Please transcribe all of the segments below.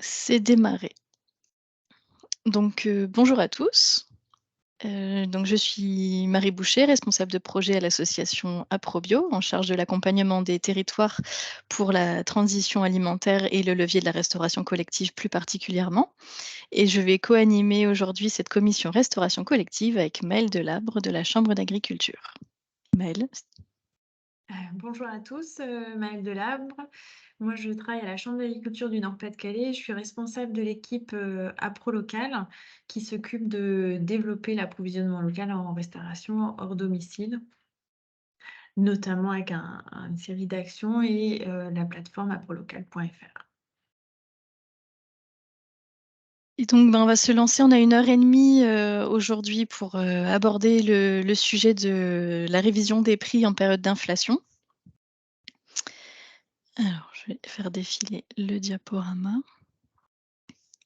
C'est démarré. Bonjour à tous. Donc je suis Marie Boucher, responsable de projet à l'association Aprobio, en charge de l'accompagnement des territoires pour la transition alimentaire et le levier de la restauration collective plus particulièrement. Et je vais co-animer aujourd'hui cette commission restauration collective avec Maëlle Delabre de la Chambre d'agriculture. Maëlle? Bonjour à tous, Maëlle Delabre. Moi, je travaille à la Chambre d'agriculture du Nord-Pas-de-Calais. Je suis responsable de l'équipe, APRO-Local qui s'occupe de développer l'approvisionnement local en restauration hors domicile, notamment avec une série d'actions et la plateforme aprolocal.fr. Et donc, on va se lancer. On a 1 heure et demie aujourd'hui pour aborder le sujet de la révision des prix en période d'inflation. Alors, je vais faire défiler le diaporama.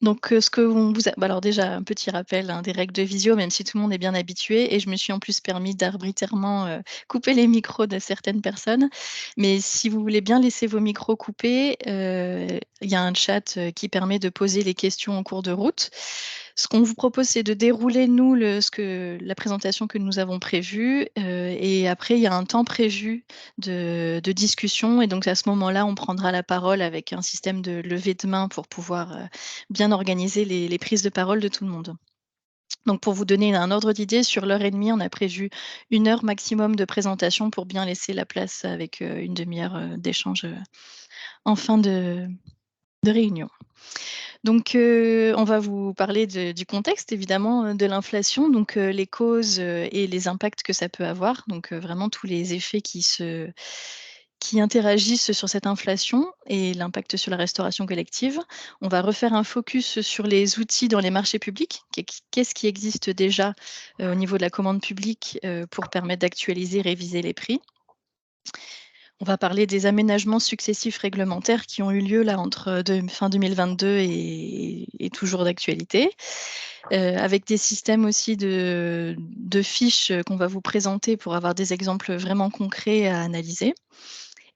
Ce que on vous a alors déjà un petit rappel, hein, des règles de visio, même si tout le monde est bien habitué et je me suis en plus permis d'arbitrairement, couper les micros de certaines personnes. Mais si vous voulez bien laisser vos micros coupés, il y a un chat, qui permet de poser les questions en cours de route. Ce qu'on vous propose, c'est de dérouler, nous, la présentation que nous avons prévue, et après il y a un temps prévu de discussion et donc à ce moment-là, on prendra la parole avec un système de levée de main pour pouvoir, bien organiser les prises de parole de tout le monde. Donc pour vous donner un ordre d'idée, sur l'heure et demie, on a prévu 1 heure maximum de présentation pour bien laisser la place avec, 1/2 heure, d'échange, en fin de réunion. On va vous parler du contexte évidemment, de l'inflation, les causes, et les impacts que ça peut avoir, vraiment tous les effets qui interagissent sur cette inflation et l'impact sur la restauration collective. On va refaire un focus sur les outils dans les marchés publics. Qu'est-ce qui existe déjà, au niveau de la commande publique, pour permettre d'actualiser, réviser les prix? On va parler des aménagements successifs réglementaires qui ont eu lieu là entre fin 2022 et toujours d'actualité, avec des systèmes aussi de fiches, qu'on va vous présenter pour avoir des exemples vraiment concrets à analyser.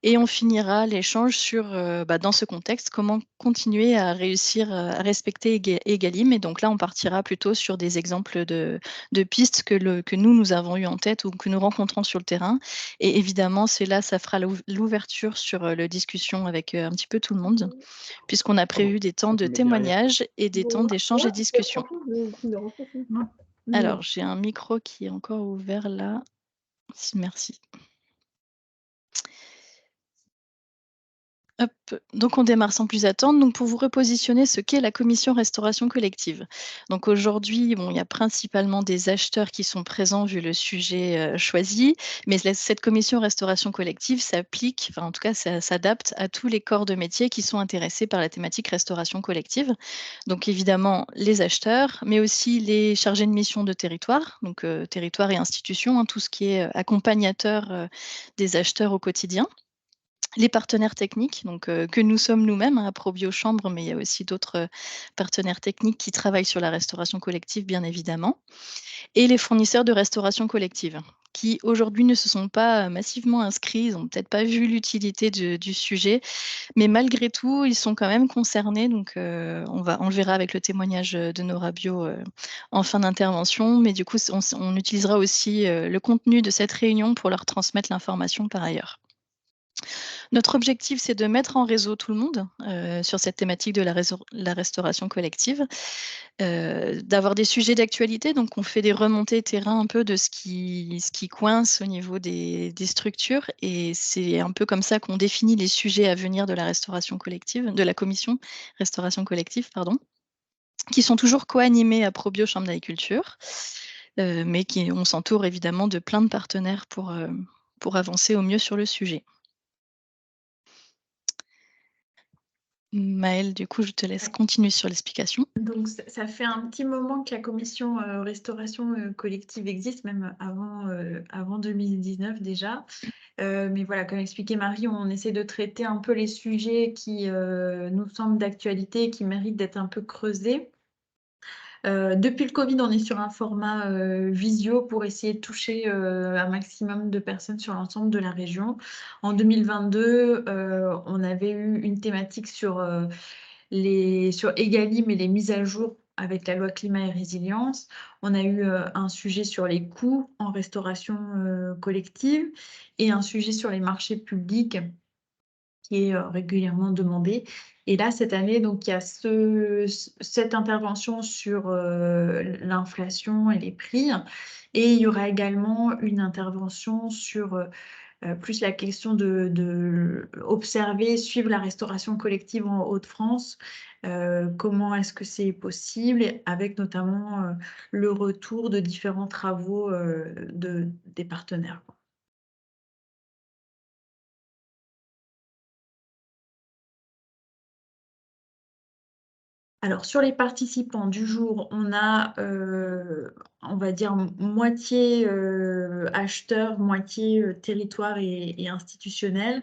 Et on finira l'échange sur, dans ce contexte, comment continuer à réussir, à respecter Egalim et donc là, on partira plutôt sur des exemples de pistes que nous avons eues en tête ou que nous rencontrons sur le terrain et évidemment, c'est là, ça fera l'ouverture sur, le discussion avec, un petit peu tout le monde, puisqu'on a prévu des temps de témoignages et des temps d'échange et discussion. Alors, j'ai un micro qui est encore ouvert là. Merci. Hop, donc on démarre sans plus attendre. Donc pour vous repositionner ce qu'est la commission restauration collective. Donc aujourd'hui, bon, il y a principalement des acheteurs qui sont présents vu le sujet, choisi, mais cette commission restauration collective s'applique, enfin en tout cas ça s'adapte à tous les corps de métier qui sont intéressés par la thématique restauration collective. Donc évidemment les acheteurs, mais aussi les chargés de mission de territoire, territoire et institutions, hein, tout ce qui est, accompagnateur, des acheteurs au quotidien. Les partenaires techniques, que nous sommes nous-mêmes, hein, à Probio Chambre, mais il y a aussi d'autres, partenaires techniques qui travaillent sur la restauration collective, bien évidemment, et les fournisseurs de restauration collective, qui aujourd'hui ne se sont pas, massivement inscrits. Ils ont peut-être pas vu l'utilité du sujet, mais malgré tout, ils sont quand même concernés, on le verra avec le témoignage, de Nora Bio, en fin d'intervention, mais du coup, on utilisera aussi, le contenu de cette réunion pour leur transmettre l'information par ailleurs. Notre objectif, c'est de mettre en réseau tout le monde, sur cette thématique de la restauration collective, d'avoir des sujets d'actualité. Donc on fait des remontées terrain un peu de ce qui coince au niveau des structures et c'est un peu comme ça qu'on définit les sujets à venir de la restauration collective de la commission restauration collective, pardon, qui sont toujours co-animés à Probio Chambre d'agriculture, mais qui on s'entoure évidemment de plein de partenaires pour avancer au mieux sur le sujet. Maëlle, du coup, je te laisse Ouais. continuer sur l'explication. Donc ça fait un petit moment que la commission, restauration, collective existe, même avant 2019 déjà. Mais voilà, comme expliquait Marie, on essaie de traiter un peu les sujets qui, nous semblent d'actualité, qui méritent d'être un peu creusés. Depuis le Covid, on est sur un format, visio pour essayer de toucher, un maximum de personnes sur l'ensemble de la région. En 2022, on avait eu une thématique sur, sur Egalim et les mises à jour avec la loi climat et résilience. On a eu un sujet sur les coûts en restauration collective et un sujet sur les marchés publics qui est régulièrement demandé. Et là, cette année, donc, il y a cette intervention sur l'inflation et les prix. Et il y aura également une intervention sur plus la question de observer, suivre la restauration collective en Hauts-de-France. Comment est-ce que c'est possible, avec notamment le retour de différents travaux des partenaires. Alors, sur les participants du jour, on a, on va dire, moitié acheteurs, moitié territoire et institutionnel.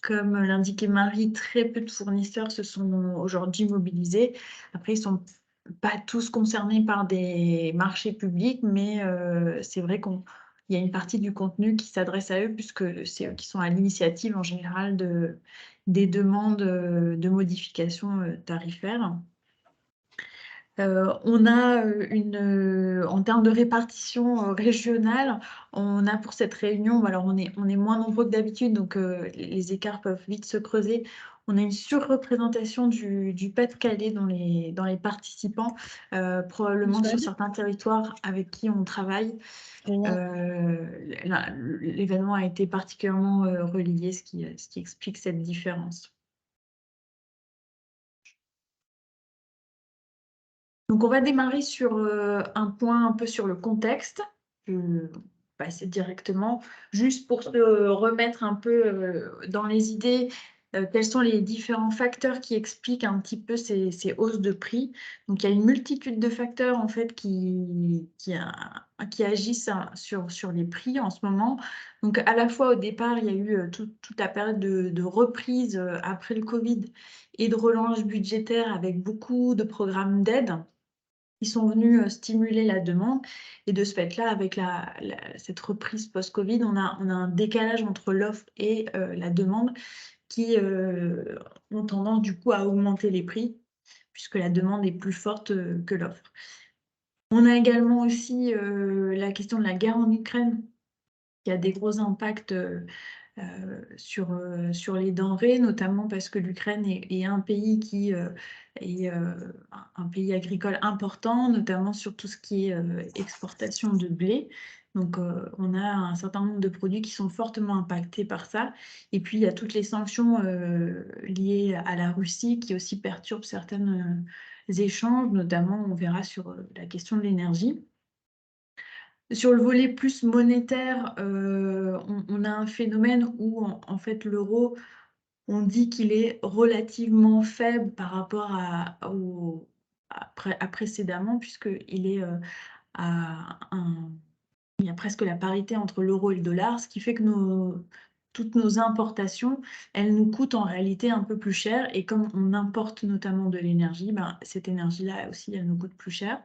Comme l'indiquait Marie, très peu de fournisseurs se sont aujourd'hui mobilisés. Après, ils ne sont pas tous concernés par des marchés publics, mais c'est vrai qu'il y a une partie du contenu qui s'adresse à eux, puisque c'est eux qui sont à l'initiative en général des demandes de modifications tarifaires. On a en termes de répartition régionale, on a pour cette réunion, alors on est moins nombreux que d'habitude, donc les écarts peuvent vite se creuser. On a une surreprésentation du Pas-de-Calais dans les participants, probablement sur certains territoires avec qui on travaille. L'événement a été particulièrement relayé, ce qui explique cette différence. Donc, on va démarrer sur un point un peu sur le contexte. Je vais passer directement, juste pour se remettre un peu dans les idées, quels sont les différents facteurs qui expliquent un petit peu ces hausses de prix. Donc, il y a une multitude de facteurs en fait qui agissent sur les prix en ce moment. Donc, à la fois au départ, il y a eu toute la période de reprise après le Covid et de relance budgétaire avec beaucoup de programmes d'aide qui sont venus stimuler la demande. Et de ce fait-là, avec cette reprise post-Covid, on a un décalage entre l'offre et la demande qui ont tendance du coup à augmenter les prix, puisque la demande est plus forte que l'offre. On a également aussi la question de la guerre en Ukraine, qui a des gros impacts sur les denrées, notamment parce que l'Ukraine est un pays qui est un pays agricole important, notamment sur tout ce qui est exportation de blé. Donc, on a un certain nombre de produits qui sont fortement impactés par ça. Et puis, il y a toutes les sanctions liées à la Russie qui aussi perturbent certains échanges, notamment, on verra sur la question de l'énergie. Sur le volet plus monétaire, on a un phénomène où en fait l'euro, on dit qu'il est relativement faible par rapport à précédemment, puisqu'il est il y a presque la parité entre l'euro et le dollar, ce qui fait que toutes nos importations, elles nous coûtent en réalité un peu plus cher. Et comme on importe notamment de l'énergie, ben, cette énergie-là aussi, elle nous coûte plus cher.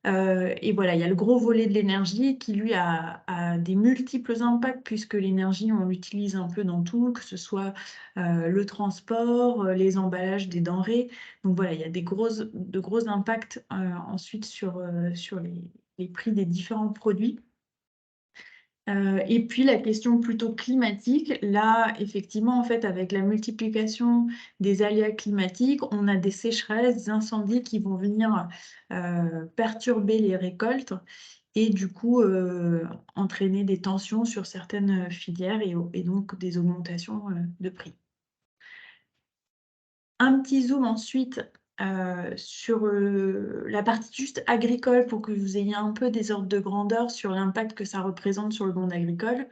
Et voilà, il y a le gros volet de l'énergie qui, lui, a des multiples impacts, puisque l'énergie, on l'utilise un peu dans tout, que ce soit le transport, les emballages des denrées. Donc voilà, il y a de gros impacts ensuite sur les prix des différents produits. Et puis la question plutôt climatique, là, effectivement, en fait, avec la multiplication des aléas climatiques, on a des sécheresses, des incendies qui vont venir perturber les récoltes et du coup entraîner des tensions sur certaines filières et donc des augmentations de prix. Un petit zoom ensuite sur la partie juste agricole pour que vous ayez un peu des ordres de grandeur sur l'impact que ça représente sur le monde agricole.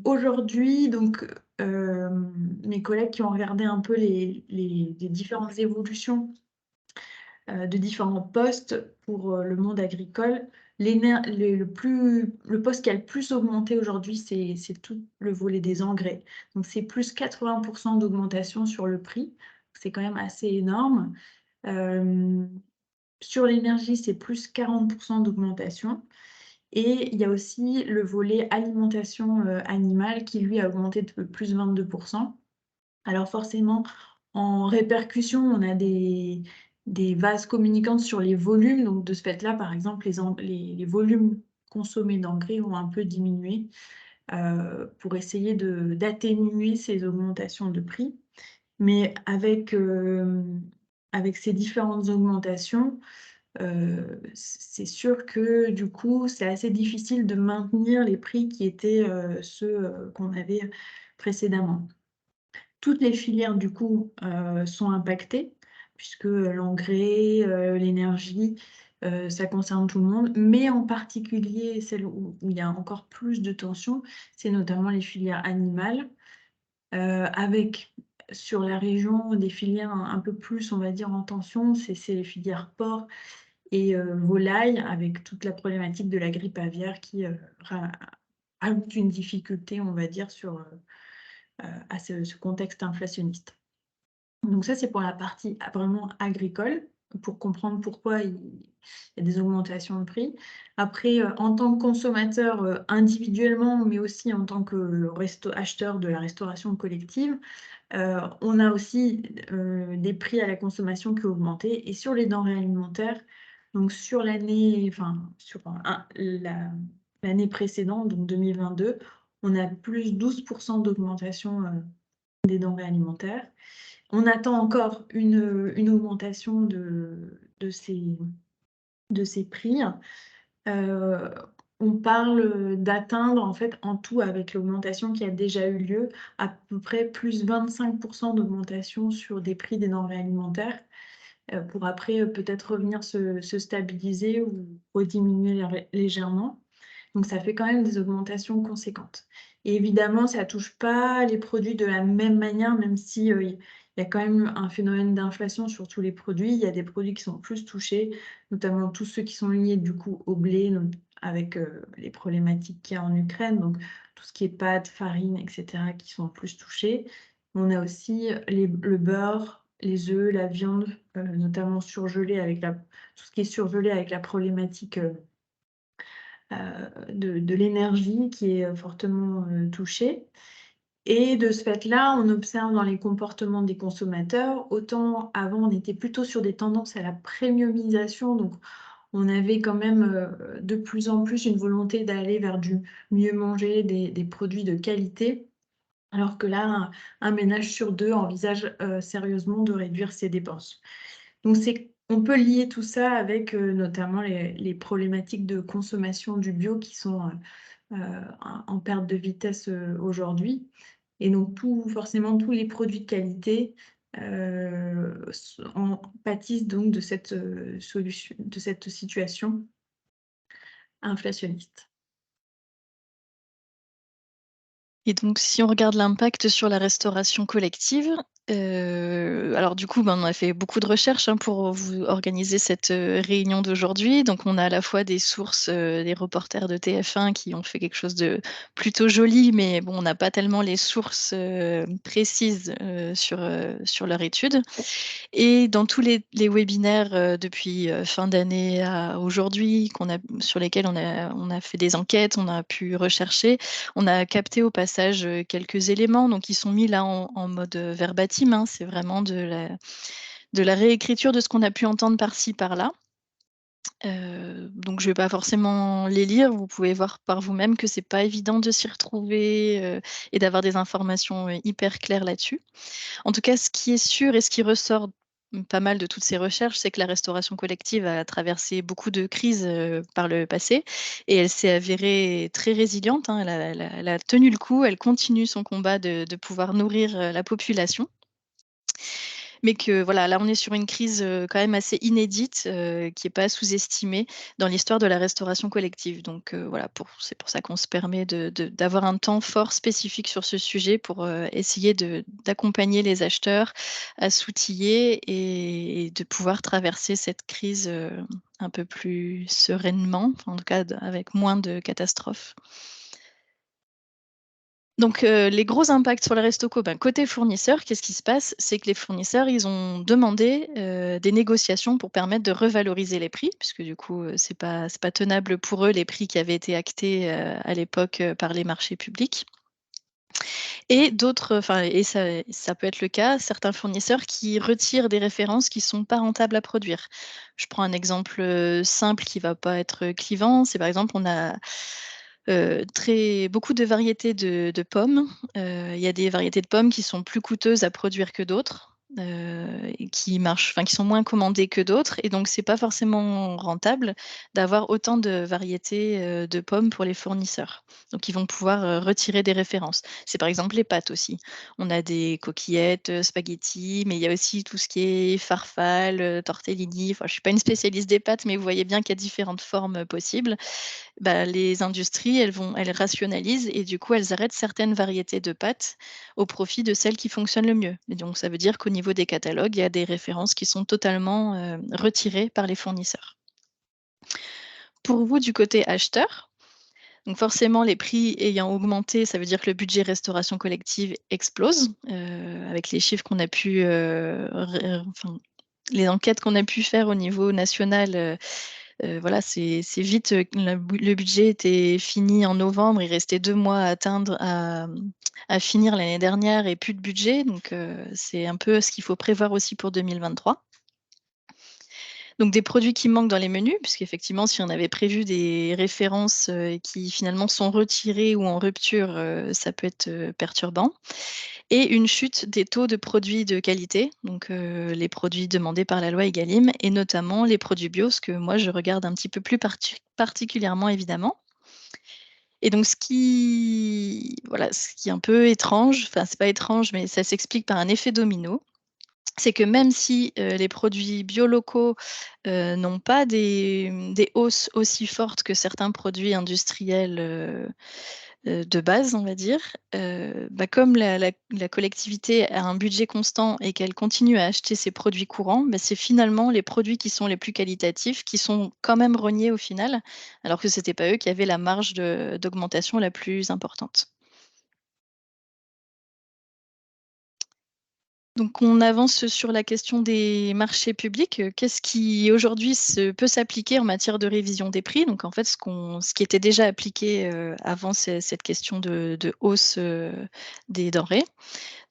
Aujourd'hui, donc, mes collègues qui ont regardé un peu les différentes évolutions de différents postes pour le monde agricole, le poste qui a le plus augmenté aujourd'hui, c'est tout le volet des engrais. Donc, c'est plus 80% d'augmentation sur le prix. C'est quand même assez énorme. Sur l'énergie, c'est plus 40% d'augmentation. Et il y a aussi le volet alimentation animale qui, lui, a augmenté de plus 22%. Alors forcément, En répercussion, on a des vases communicants sur les volumes. Donc, de ce fait-là, par exemple, les volumes consommés d'engrais ont un peu diminué pour essayer d'atténuer ces augmentations de prix. Mais avec ces différentes augmentations, c'est sûr que du coup, c'est assez difficile de maintenir les prix qui étaient ceux qu'on avait précédemment. Toutes les filières, du coup, sont impactées, puisque l'engrais, l'énergie, ça concerne tout le monde. Mais en particulier, celle où il y a encore plus de tensions, c'est notamment les filières animales, avec sur la région des filières un peu plus, on va dire, en tension, c'est les filières porc et volailles, avec toute la problématique de la grippe aviaire qui rajoute une difficulté, on va dire, à ce contexte inflationniste. Donc ça, c'est pour la partie vraiment agricole, pour comprendre pourquoi il y a des augmentations de prix. Après, en tant que consommateur, individuellement, mais aussi en tant que acheteur de la restauration collective, on a aussi des prix à la consommation qui ont augmenté. Et sur les denrées alimentaires, donc sur l'année, enfin sur l'année précédente, donc 2022, on a plus 12% d'augmentation des denrées alimentaires. On attend encore une augmentation de ces prix. On parle d'atteindre, en fait, en tout, avec l'augmentation qui a déjà eu lieu, à peu près plus 25% d'augmentation sur des prix des denrées alimentaires, pour après peut-être revenir se stabiliser ou rediminuer légèrement. Donc ça fait quand même des augmentations conséquentes. Et évidemment, ça touche pas les produits de la même manière, même si, il y a quand même un phénomène d'inflation sur tous les produits. Il y a des produits qui sont plus touchés, notamment tous ceux qui sont liés du coup au blé, donc avec, les problématiques qu'il y a en Ukraine, donc tout ce qui est pâtes, farine et cetera qui sont plus touchés. On a aussi le beurre, les œufs, la viande, notamment surgelée avec tout ce qui est surgelé avec la problématique, de l'énergie qui est fortement touchée. Et de ce fait-là, on observe dans les comportements des consommateurs, autant avant on était plutôt sur des tendances à la premiumisation, donc on avait quand même de plus en plus une volonté d'aller vers du mieux manger, des produits de qualité, alors que là, un ménage sur deux envisage sérieusement de réduire ses dépenses. Donc on peut lier tout ça avec notamment les problématiques de consommation du bio qui sont en perte de vitesse aujourd'hui. Et donc forcément tous les produits de qualité pâtissent donc de cette solution, de cette situation inflationniste. Et donc si on regarde l'impact sur la restauration collective, alors du coup, ben, on a fait beaucoup de recherches, hein, pour vous organiser cette, réunion d'aujourd'hui. Donc on a à la fois des sources, des reporters de TF1 qui ont fait quelque chose de plutôt joli, mais bon, on n'a pas tellement les sources, précises, sur leur étude. Et dans tous les webinaires, depuis, fin d'année à aujourd'hui sur lesquels on a fait des enquêtes, on a pu rechercher, on a capté au passage, quelques éléments, donc ils sont mis là en mode, verbatim, hein. C'est vraiment de la réécriture de ce qu'on a pu entendre par-ci par-là. Donc je vais pas forcément les lire. Vous pouvez voir par vous-même que c'est pas évident de s'y retrouver, et d'avoir des informations, hyper claires là-dessus. En tout cas, ce qui est sûr et ce qui ressort, pas mal de toutes ces recherches, c'est que la restauration collective a traversé beaucoup de crises, par le passé et elle s'est avérée très résiliente, hein. Elle a tenu le coup, elle continue son combat de pouvoir nourrir, la population. Mais que voilà, là, on est sur une crise, quand même assez inédite, qui est pas sous-estimée dans l'histoire de la restauration collective. Donc, voilà, c'est pour ça qu'on se permet d'avoir un temps fort spécifique sur ce sujet pour, essayer d'accompagner les acheteurs à s'outiller et de pouvoir traverser cette crise, un peu plus sereinement, enfin, en tout cas avec moins de catastrophes. Donc, les gros impacts sur les restos co, ben, côté fournisseurs, qu'est-ce qui se passe? C'est que les fournisseurs, ils ont demandé, des négociations pour permettre de revaloriser les prix, puisque du coup, c'est pas tenable pour eux les prix qui avaient été actés, à l'époque, par les marchés publics. Et d'autres, et ça peut être le cas, certains fournisseurs qui retirent des références qui sont pas rentables à produire. Je prends un exemple, simple qui va pas être clivant, c'est par exemple, on a, très beaucoup de variétés de pommes. Il y a des variétés de pommes qui sont plus coûteuses à produire que d'autres, et qui sont moins commandées que d'autres et donc c'est pas forcément rentable d'avoir autant de variétés, de pommes pour les fournisseurs. Donc ils vont pouvoir, retirer des références. C'est par exemple les pâtes aussi. On a des coquillettes, spaghettis, mais il y a aussi tout ce qui est farfalle, tortellini. Enfin, je suis pas une spécialiste des pâtes, mais vous voyez bien qu'il y a différentes formes, possibles. Bah, les industries, elles rationalisent et du coup, elles arrêtent certaines variétés de pâtes au profit de celles qui fonctionnent le mieux. Et donc ça veut dire qu'au niveau des catalogues, il y a des références qui sont totalement, retirées par les fournisseurs. Pour vous, du côté acheteur, donc forcément, les prix ayant augmenté, ça veut dire que le budget restauration collective explose, avec les chiffres qu'on a pu, les enquêtes qu'on a pu faire au niveau national, voilà, c'est vite, le budget était fini en novembre, il restait 2 mois à atteindre à finir l'année dernière et plus de budget, donc c'est un peu ce qu'il faut prévoir aussi pour 2023. Donc des produits qui manquent dans les menus, puisqu'effectivement, si on avait prévu des références, et qui finalement sont retirées ou en rupture, ça peut être, perturbant et une chute des taux de produits de qualité, donc les produits demandés par la loi Egalim et notamment les produits bio, ce que moi je regarde un petit peu plus particulièrement évidemment et donc ce qui est un peu étrange, enfin c'est pas étrange, mais ça s'explique par un effet domino. C'est que même si, les produits bio locaux, n'ont pas des hausses aussi fortes que certains produits industriels, de base, on va dire, comme la collectivité a un budget constant et qu'elle continue à acheter ses produits courants, c'est finalement les produits qui sont les plus qualitatifs qui sont quand même rognés au final, alors que c'était pas eux qui avaient la marge d'augmentation la plus importante. Donc on avance sur la question des marchés publics. Qu'est-ce qui aujourd'hui peut s'appliquer en matière de révision des prix? Donc en fait, ce qui était déjà appliqué, avant cette question de hausse, des denrées.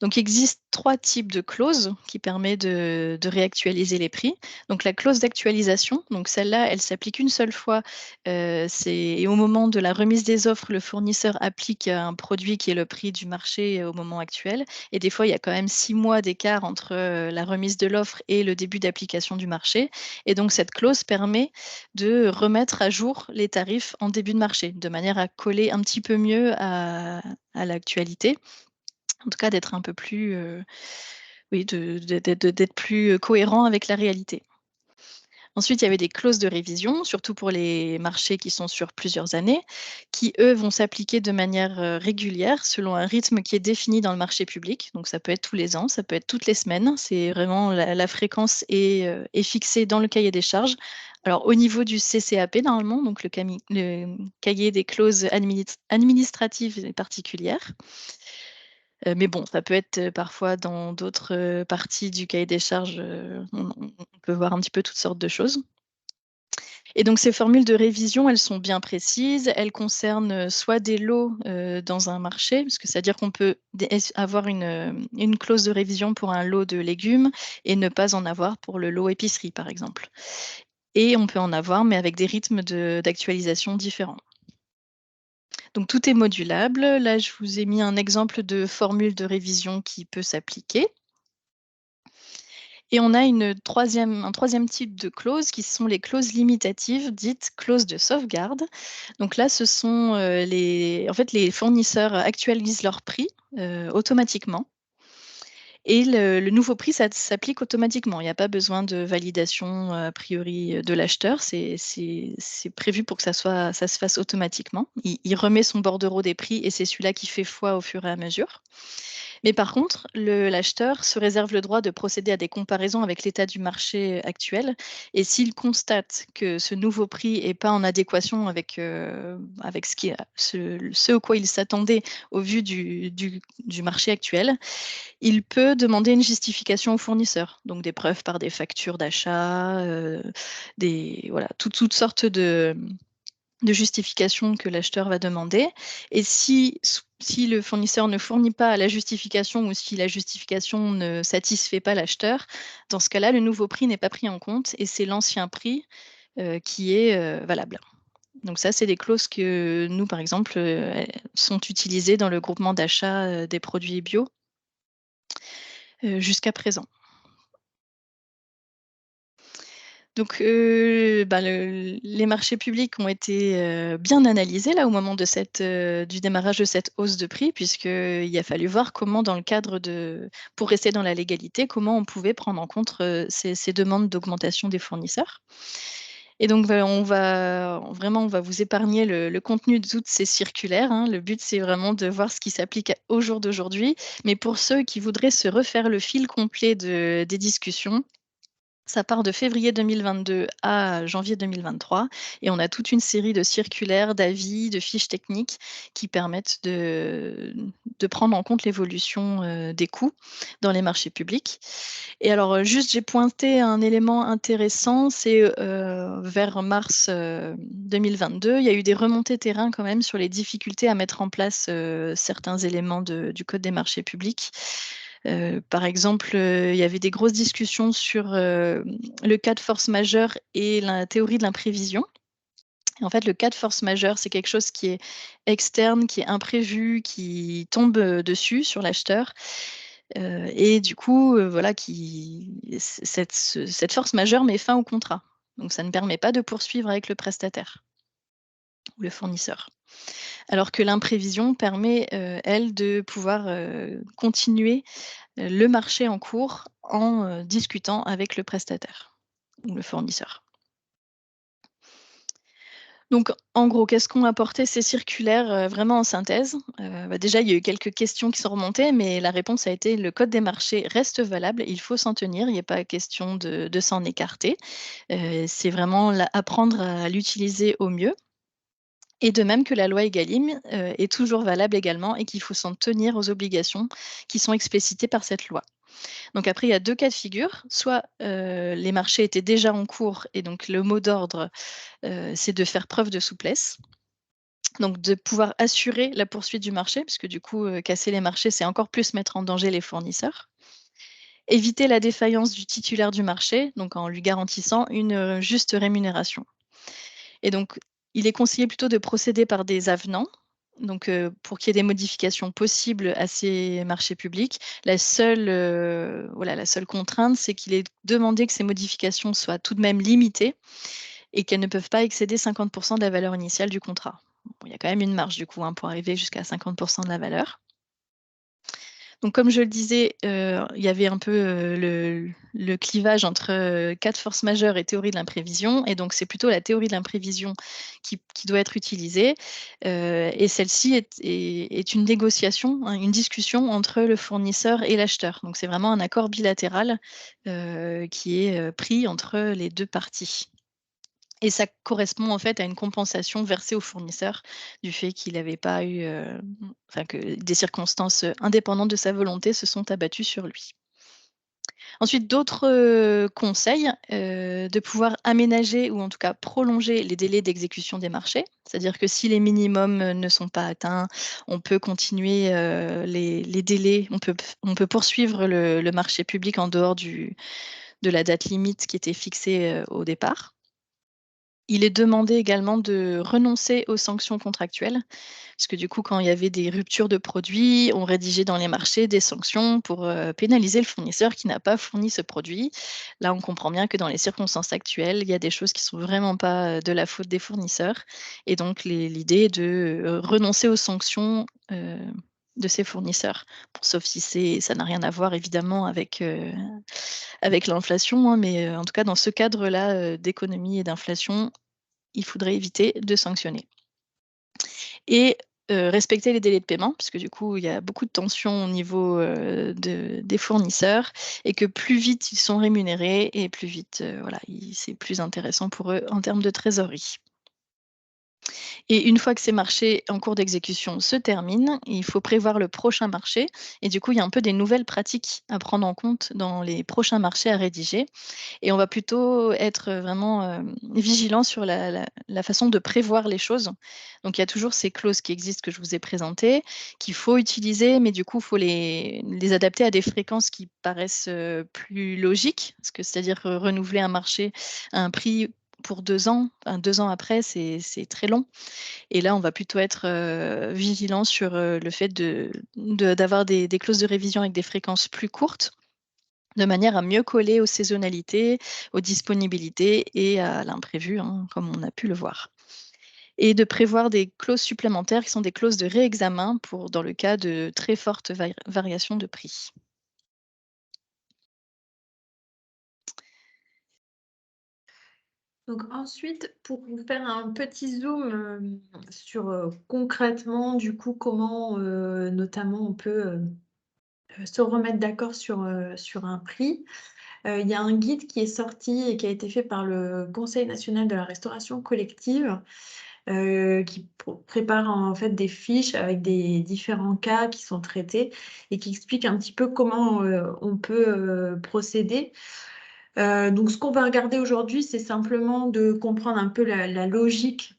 Donc, il existe 3 types de clauses qui permettent de réactualiser les prix. Donc, la clause d'actualisation, donc celle-là, elle s'applique une seule fois, et au moment de la remise des offres, le fournisseur applique un produit qui est le prix du marché au moment actuel et des fois, il y a quand même 6 mois d'écart entre, la remise de l'offre et le début d'application du marché et donc cette clause permet de remettre à jour les tarifs en début de marché, de manière à coller un petit peu mieux à l'actualité. En tout cas, d'être un peu plus, oui, d'être plus, cohérent avec la réalité. Ensuite, il y avait des clauses de révision, surtout pour les marchés qui sont sur plusieurs années, qui, eux, vont s'appliquer de manière, régulière selon un rythme qui est défini dans le marché public. Donc ça peut être tous les ans, ça peut être toutes les semaines. C'est vraiment la fréquence est fixée dans le cahier des charges. Alors au niveau du CCAP normalement, donc le cahier des clauses administratives et particulières. Mais bon, ça peut être, parfois dans d'autres, parties du cahier des charges, on peut voir un petit peu toutes sortes de choses et donc ces formules de révision, elles sont bien précises. Elles concernent, soit des lots, dans un marché, parce que c'est-à-dire qu'on peut avoir une clause de révision pour un lot de légumes et ne pas en avoir pour le lot épicerie, par exemple et on peut en avoir, mais avec des rythmes d'actualisation différents. Donc tout est modulable. Là, je vous ai mis un exemple de formule de révision qui peut s'appliquer. Et on a un troisième type de clauses qui sont les clauses limitatives, dites clauses de sauvegarde. Donc là, ce sont, les fournisseurs actualisent leurs prix, automatiquement et le nouveau prix, ça s'applique automatiquement. Il n'y a pas besoin de validation, a priori, de l'acheteur. C'est prévu pour que ça se fasse automatiquement. Il remet son bordereau des prix et c'est celui-là qui fait foi au fur et à mesure. Mais par contre, l'acheteur se réserve le droit de procéder à des comparaisons avec l'état du marché actuel et s'il constate que ce nouveau prix n'est pas en adéquation avec ce à quoi il s'attendait au vu du marché actuel, il peut demander une justification au fournisseur, donc des preuves par des factures d'achat, des voilà, toutes sortes de justification que l'acheteur va demander. Et si le fournisseur ne fournit pas la justification ou si la justification ne satisfait pas l'acheteur, dans ce cas-là, le nouveau prix n'est pas pris en compte et c'est l'ancien prix qui est valable. Donc ça, c'est des clauses que nous, par exemple, sont utilisées dans le groupement d'achat des produits bio jusqu'à présent. Donc, les marchés publics ont été, bien analysés là au moment de du démarrage de cette hausse de prix puisqu'il a fallu voir comment dans le cadre pour rester dans la légalité, comment on pouvait prendre en compte, ces demandes d'augmentation des fournisseurs. Et donc, on va vous épargner le contenu de toutes ces circulaires, hein. Le but, c'est vraiment de voir ce qui s'applique au jour d'aujourd'hui. Mais pour ceux qui voudraient se refaire le fil complet des discussions, ça part de février 2022 à janvier 2023 et on a toute une série de circulaires, d'avis, de fiches techniques qui permettent de prendre en compte l'évolution, des coûts dans les marchés publics. Et alors, juste j'ai pointé un élément intéressant, c'est, vers mars, 2022, il y a eu des remontées terrain quand même sur les difficultés à mettre en place, certains éléments du code des marchés publics. Par exemple, il y avait des grosses discussions sur, le cas de force majeure et la théorie de l'imprévision. Et en fait, le cas de force majeure, c'est quelque chose qui est externe, qui est imprévu, qui tombe, dessus, sur l'acheteur, et du coup, voilà, cette force majeure met fin au contrat. Donc ça ne permet pas de poursuivre avec le prestataire ou le fournisseur. Alors que l'imprévision permet, elle, de pouvoir, continuer le marché en cours en, discutant avec le prestataire ou le fournisseur. Donc en gros, qu'est-ce qu'ont apporté ces circulaires, vraiment en synthèse? Déjà, il y a eu quelques questions qui sont remontées, mais la réponse a été: «Le code des marchés reste valable, il faut s'en tenir, il n'est pas question de s'en écarter». C'est vraiment apprendre à l'utiliser au mieux et de même que la loi Egalim, est toujours valable également et qu'il faut s'en tenir aux obligations qui sont explicitées par cette loi. Donc après, il y a 2 cas de figure. Soit, les marchés étaient déjà en cours et donc le mot d'ordre, c'est de faire preuve de souplesse. Donc de pouvoir assurer la poursuite du marché, puisque du coup, casser les marchés, c'est encore plus mettre en danger les fournisseurs. Éviter la défaillance du titulaire du marché, donc en lui garantissant une, juste rémunération. Et donc, il est conseillé plutôt de procéder par des avenants, donc pour qu'il y ait des modifications possibles à ces marchés publics. La seule contrainte, c'est qu'il est demandé que ces modifications soient tout de même limitées et qu'elles ne peuvent pas excéder 50 de la valeur initiale du contrat. Bon, il y a quand même une marge du coup, hein, pour arriver jusqu'à 50 de la valeur. Donc comme je le disais, il y avait un peu, le clivage entre, cas de force majeure et théorie de l'imprévision et donc c'est plutôt la théorie de l'imprévision qui doit être utilisée, et celle-ci est une négociation, hein, une discussion entre le fournisseur et l'acheteur. Donc c'est vraiment un accord bilatéral, qui est, pris entre les 2 parties. Et ça correspond en fait à une compensation versée au fournisseur du fait qu'il n'avait pas eu, enfin que des circonstances, indépendantes de sa volonté se sont abattues sur lui. Ensuite d'autres, conseils, de pouvoir aménager ou en tout cas prolonger les délais d'exécution des marchés. C'est-à-dire que si les minimums, ne sont pas atteints, on peut continuer, les délais, on peut poursuivre le marché public en dehors de la date limite qui était fixée, au départ. Il est demandé également de renoncer aux sanctions contractuelles, parce que du coup, quand il y avait des ruptures de produits, on rédigeait dans les marchés des sanctions pour, pénaliser le fournisseur qui n'a pas fourni ce produit. Là, on comprend bien que dans les circonstances actuelles, il y a des choses qui sont vraiment pas, de la faute des fournisseurs et donc l'idée est de, renoncer aux sanctions, de ces fournisseurs. Bon, sauf si ça n'a rien à voir évidemment avec l'inflation, hein, mais, en tout cas dans ce cadre-là, d'économie et d'inflation, il faudrait éviter de sanctionner et respecter les délais de paiement puisque du coup, il y a beaucoup de tensions au niveau, des fournisseurs et que plus vite ils sont rémunérés et plus vite, voilà, c'est plus intéressant pour eux en termes de trésorerie. Et une fois que ces marchés en cours d'exécution se terminent, il faut prévoir le prochain marché et du coup, il y a un peu des nouvelles pratiques à prendre en compte dans les prochains marchés à rédiger et on va plutôt être, vraiment, vigilant sur la façon de prévoir les choses. Donc il y a toujours ces clauses qui existent que je vous ai présentées, qu'il faut utiliser, mais du coup, il faut les adapter à des fréquences qui paraissent, plus logiques. Parce que c'est-à-dire, renouveler un marché à un prix pour 2 ans, enfin 2 ans après, c'est très long. Et là, on va plutôt être, vigilant sur, le fait d'avoir des clauses de révision avec des fréquences plus courtes, de manière à mieux coller aux saisonnalités, aux disponibilités et à l'imprévu, hein, comme on a pu le voir. Et de prévoir des clauses supplémentaires qui sont des clauses de réexamen pour dans le cas de très fortes variations de prix. Donc ensuite, pour vous faire un petit zoom, sur, concrètement, du coup, comment, notamment on peut, se remettre d'accord sur un prix. Il y a un guide qui est sorti et qui a été fait par le Conseil national de la restauration collective, qui prépare en fait des fiches avec des différents cas qui sont traités et qui explique un petit peu comment, on peut, procéder. Donc ce qu'on va regarder aujourd'hui, c'est simplement de comprendre un peu la logique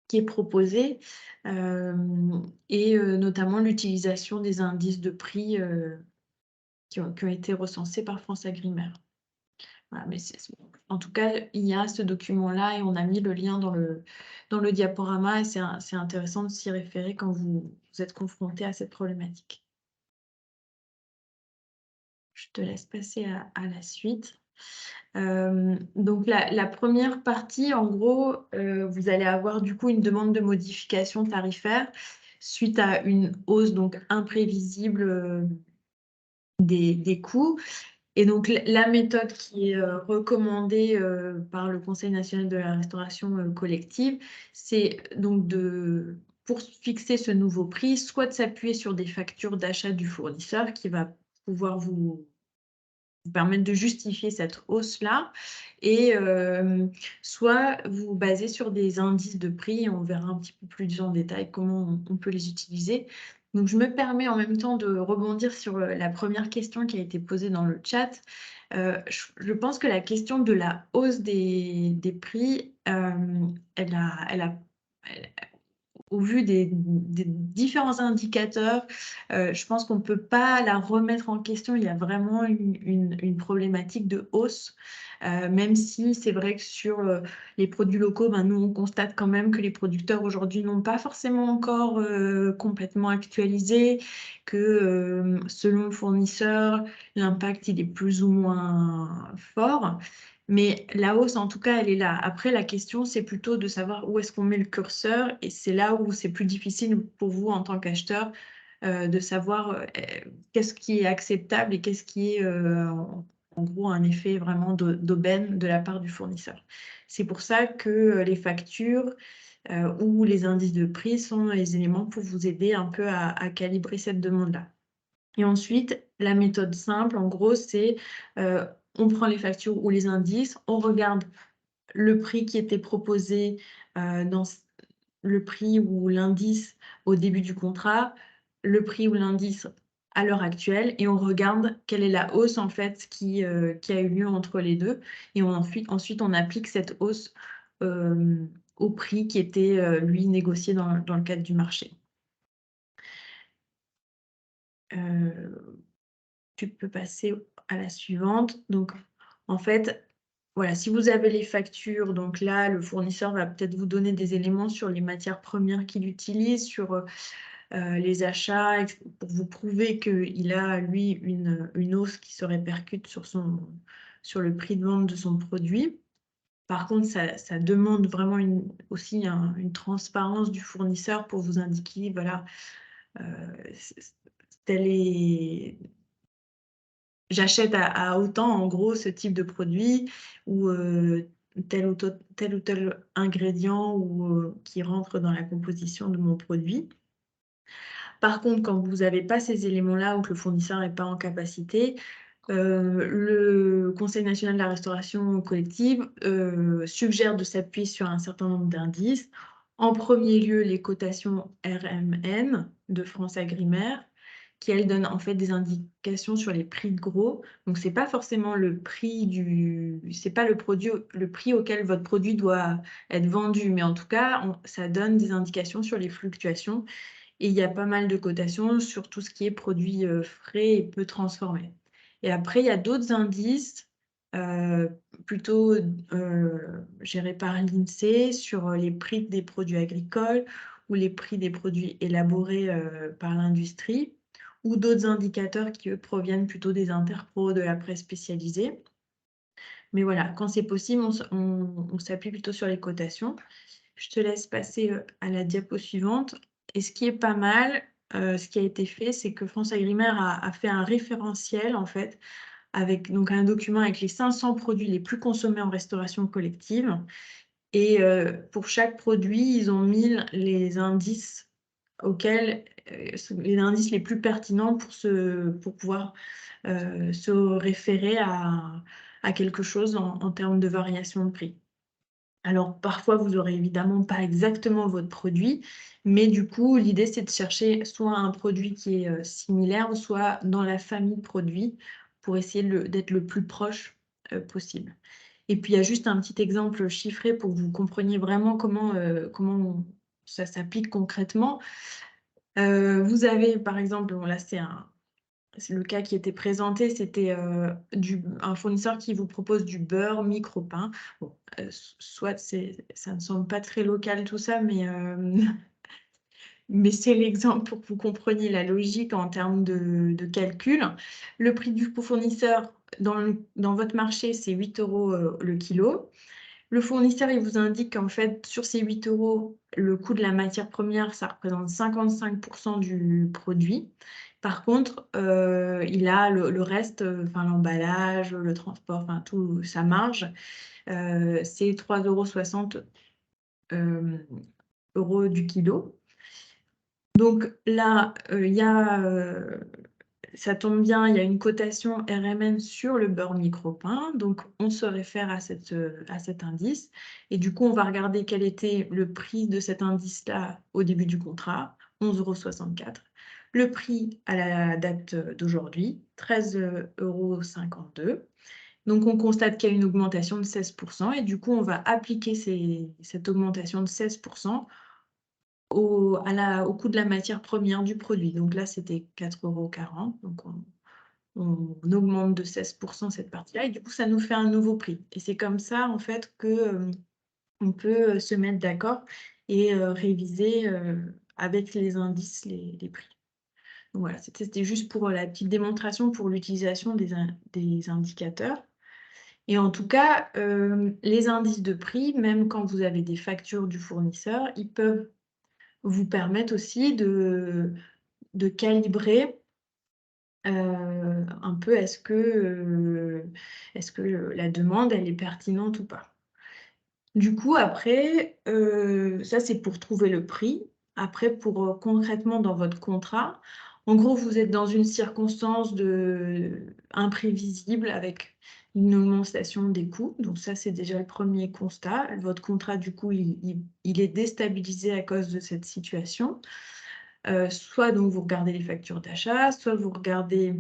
qui est proposée, et notamment l'utilisation des indices de prix, qui ont été recensés par FranceAgriMer. Voilà, mais en tout cas, il y a ce document-là et on a mis le lien dans le diaporama et c'est intéressant de s'y référer quand vous êtes confronté à cette problématique. Je te laisse passer à la suite. Donc la première partie, en gros, vous allez avoir du coup une demande de modification tarifaire suite à une hausse donc imprévisible, des coûts. Et donc la méthode qui est, recommandée, par le Conseil national de la restauration, collective, c'est donc pour fixer ce nouveau prix, soit de s'appuyer sur des factures d'achat du fournisseur qui va pouvoir vous permettre de justifier cette hausse-là et soit vous baser sur des indices de prix et on verra un petit peu plus en détail comment on peut les utiliser. Donc je me permets en même temps de rebondir sur, la première question qui a été posée dans le chat. Je pense que la question de la hausse des prix, elle au vu des différents indicateurs, je pense qu'on ne peut pas la remettre en question. Il y a vraiment une problématique de hausse, même si c'est vrai que sur, les produits locaux, ben, nous, on constate quand même que les producteurs aujourd'hui n'ont pas forcément encore, complètement actualisé, que, selon le fournisseur, l'impact, il est plus ou moins fort. Mais la hausse, en tout cas, elle est là. Après, la question, c'est plutôt de savoir où est-ce qu'on met le curseur et c'est là où c'est plus difficile pour vous en tant qu'acheteur, de savoir, qu'est-ce qui est acceptable et qu'est-ce qui est, en gros un effet vraiment d'aubaine de la part du fournisseur. C'est pour ça que, les factures, ou les indices de prix sont les éléments pour vous aider un peu à calibrer cette demande-là. Et ensuite, la méthode simple, en gros, c'est, on prend les factures ou les indices, on regarde le prix qui était proposé, dans le prix ou l'indice au début du contrat, le prix ou l'indice à l'heure actuelle et on regarde quelle est la hausse en fait qui a eu lieu entre les 2 et ensuite on applique cette hausse, au prix qui était, lui négocié dans le cadre du marché. Tu peux passer à la suivante. Donc, en fait, voilà, si vous avez les factures, donc là, le fournisseur va peut-être vous donner des éléments sur les matières premières qu'il utilise, sur les achats, pour vous prouver qu'il a, lui, une hausse qui se répercute sur le prix de vente de son produit. Par contre, ça demande vraiment aussi une transparence du fournisseur pour vous indiquer, voilà, euh, tel est j'achète à autant, en gros, ce type de produit ou tel ou tel ingrédient qui rentre dans la composition de mon produit. Par contre, quand vous n'avez pas ces éléments-là ou que le fournisseur n'est pas en capacité, le Conseil national de la restauration collective suggère de s'appuyer sur un certain nombre d'indices. En premier lieu, les cotations RMN de France Agrimaire, qui elles donnent en fait des indications sur les prix de gros. Donc c'est pas forcément c'est pas le prix auquel votre produit doit être vendu, mais en tout cas, ça donne des indications sur les fluctuations. Et il y a pas mal de cotations sur tout ce qui est produits frais et peu transformés. Et après, il y a d'autres indices euh, plutôt gérés par l'INSEE sur les prix des produits agricoles ou les prix des produits élaborés par l'industrie, ou d'autres indicateurs qui, eux, proviennent plutôt des interpros, de la presse spécialisée. Mais voilà, quand c'est possible, on s'appuie plutôt sur les cotations. Je te laisse passer à la diapo suivante. Et ce qui est pas mal, ce qui a été fait, c'est que France Agrimaire a fait un référentiel, en fait, avec donc un document avec les 500 produits les plus consommés en restauration collective. Et pour chaque produit, ils ont mis les indices les indices les plus pertinents pour pouvoir se référer à quelque chose en termes de variation de prix. Alors, parfois, vous n'aurez évidemment pas exactement votre produit, mais du coup, l'idée, c'est de chercher soit un produit qui est similaire, soit dans la famille de produits pour essayer d'être le plus proche possible. Et puis, il y a juste un petit exemple chiffré pour que vous compreniez vraiment comment ça s'applique concrètement. Vous avez, par exemple, bon, là, c'est le cas qui était présenté, c'était un fournisseur qui vous propose du beurre micro-pain. Bon, soit ça ne semble pas très local tout ça, mais c'est l'exemple pour que vous compreniez la logique en termes de calcul. Le prix du fournisseur dans votre marché, c'est 8 euros le kilo. Le fournisseur, il vous indique qu'en fait, sur ces 8 euros, le coût de la matière première, ça représente 55% du produit. Par contre, il a le reste, enfin l'emballage, le transport, enfin tout, sa marge, c'est 3,60 euros du kilo. Donc là, ça tombe bien, il y a une cotation RMN sur le beurre micro-pain, donc on se réfère à cet indice. Et du coup, on va regarder quel était le prix de cet indice-là au début du contrat, 11,64 €. Le prix à la date d'aujourd'hui, 13,52 €. Donc, on constate qu'il y a une augmentation de 16%, et du coup, on va appliquer cette augmentation de 16% au coût de la matière première du produit. Donc là, c'était 4,40 €. Donc, on augmente de 16% cette partie-là, et du coup, ça nous fait un nouveau prix. Et c'est comme ça, en fait, que on peut se mettre d'accord et réviser avec les indices les prix. Donc voilà, c'était juste pour la petite démonstration pour l'utilisation des indicateurs. Et en tout cas, les indices de prix, même quand vous avez des factures du fournisseur, ils peuvent vous permettre aussi de calibrer un peu est-ce que la demande, elle est pertinente ou pas. Du coup, après, ça, c'est pour trouver le prix. Après, pour concrètement dans votre contrat, en gros, vous êtes dans une circonstance imprévisible avec une augmentation des coûts. Donc ça, c'est déjà le premier constat. Votre contrat, du coup, il est déstabilisé à cause de cette situation. Soit donc vous regardez les factures d'achat, soit vous regardez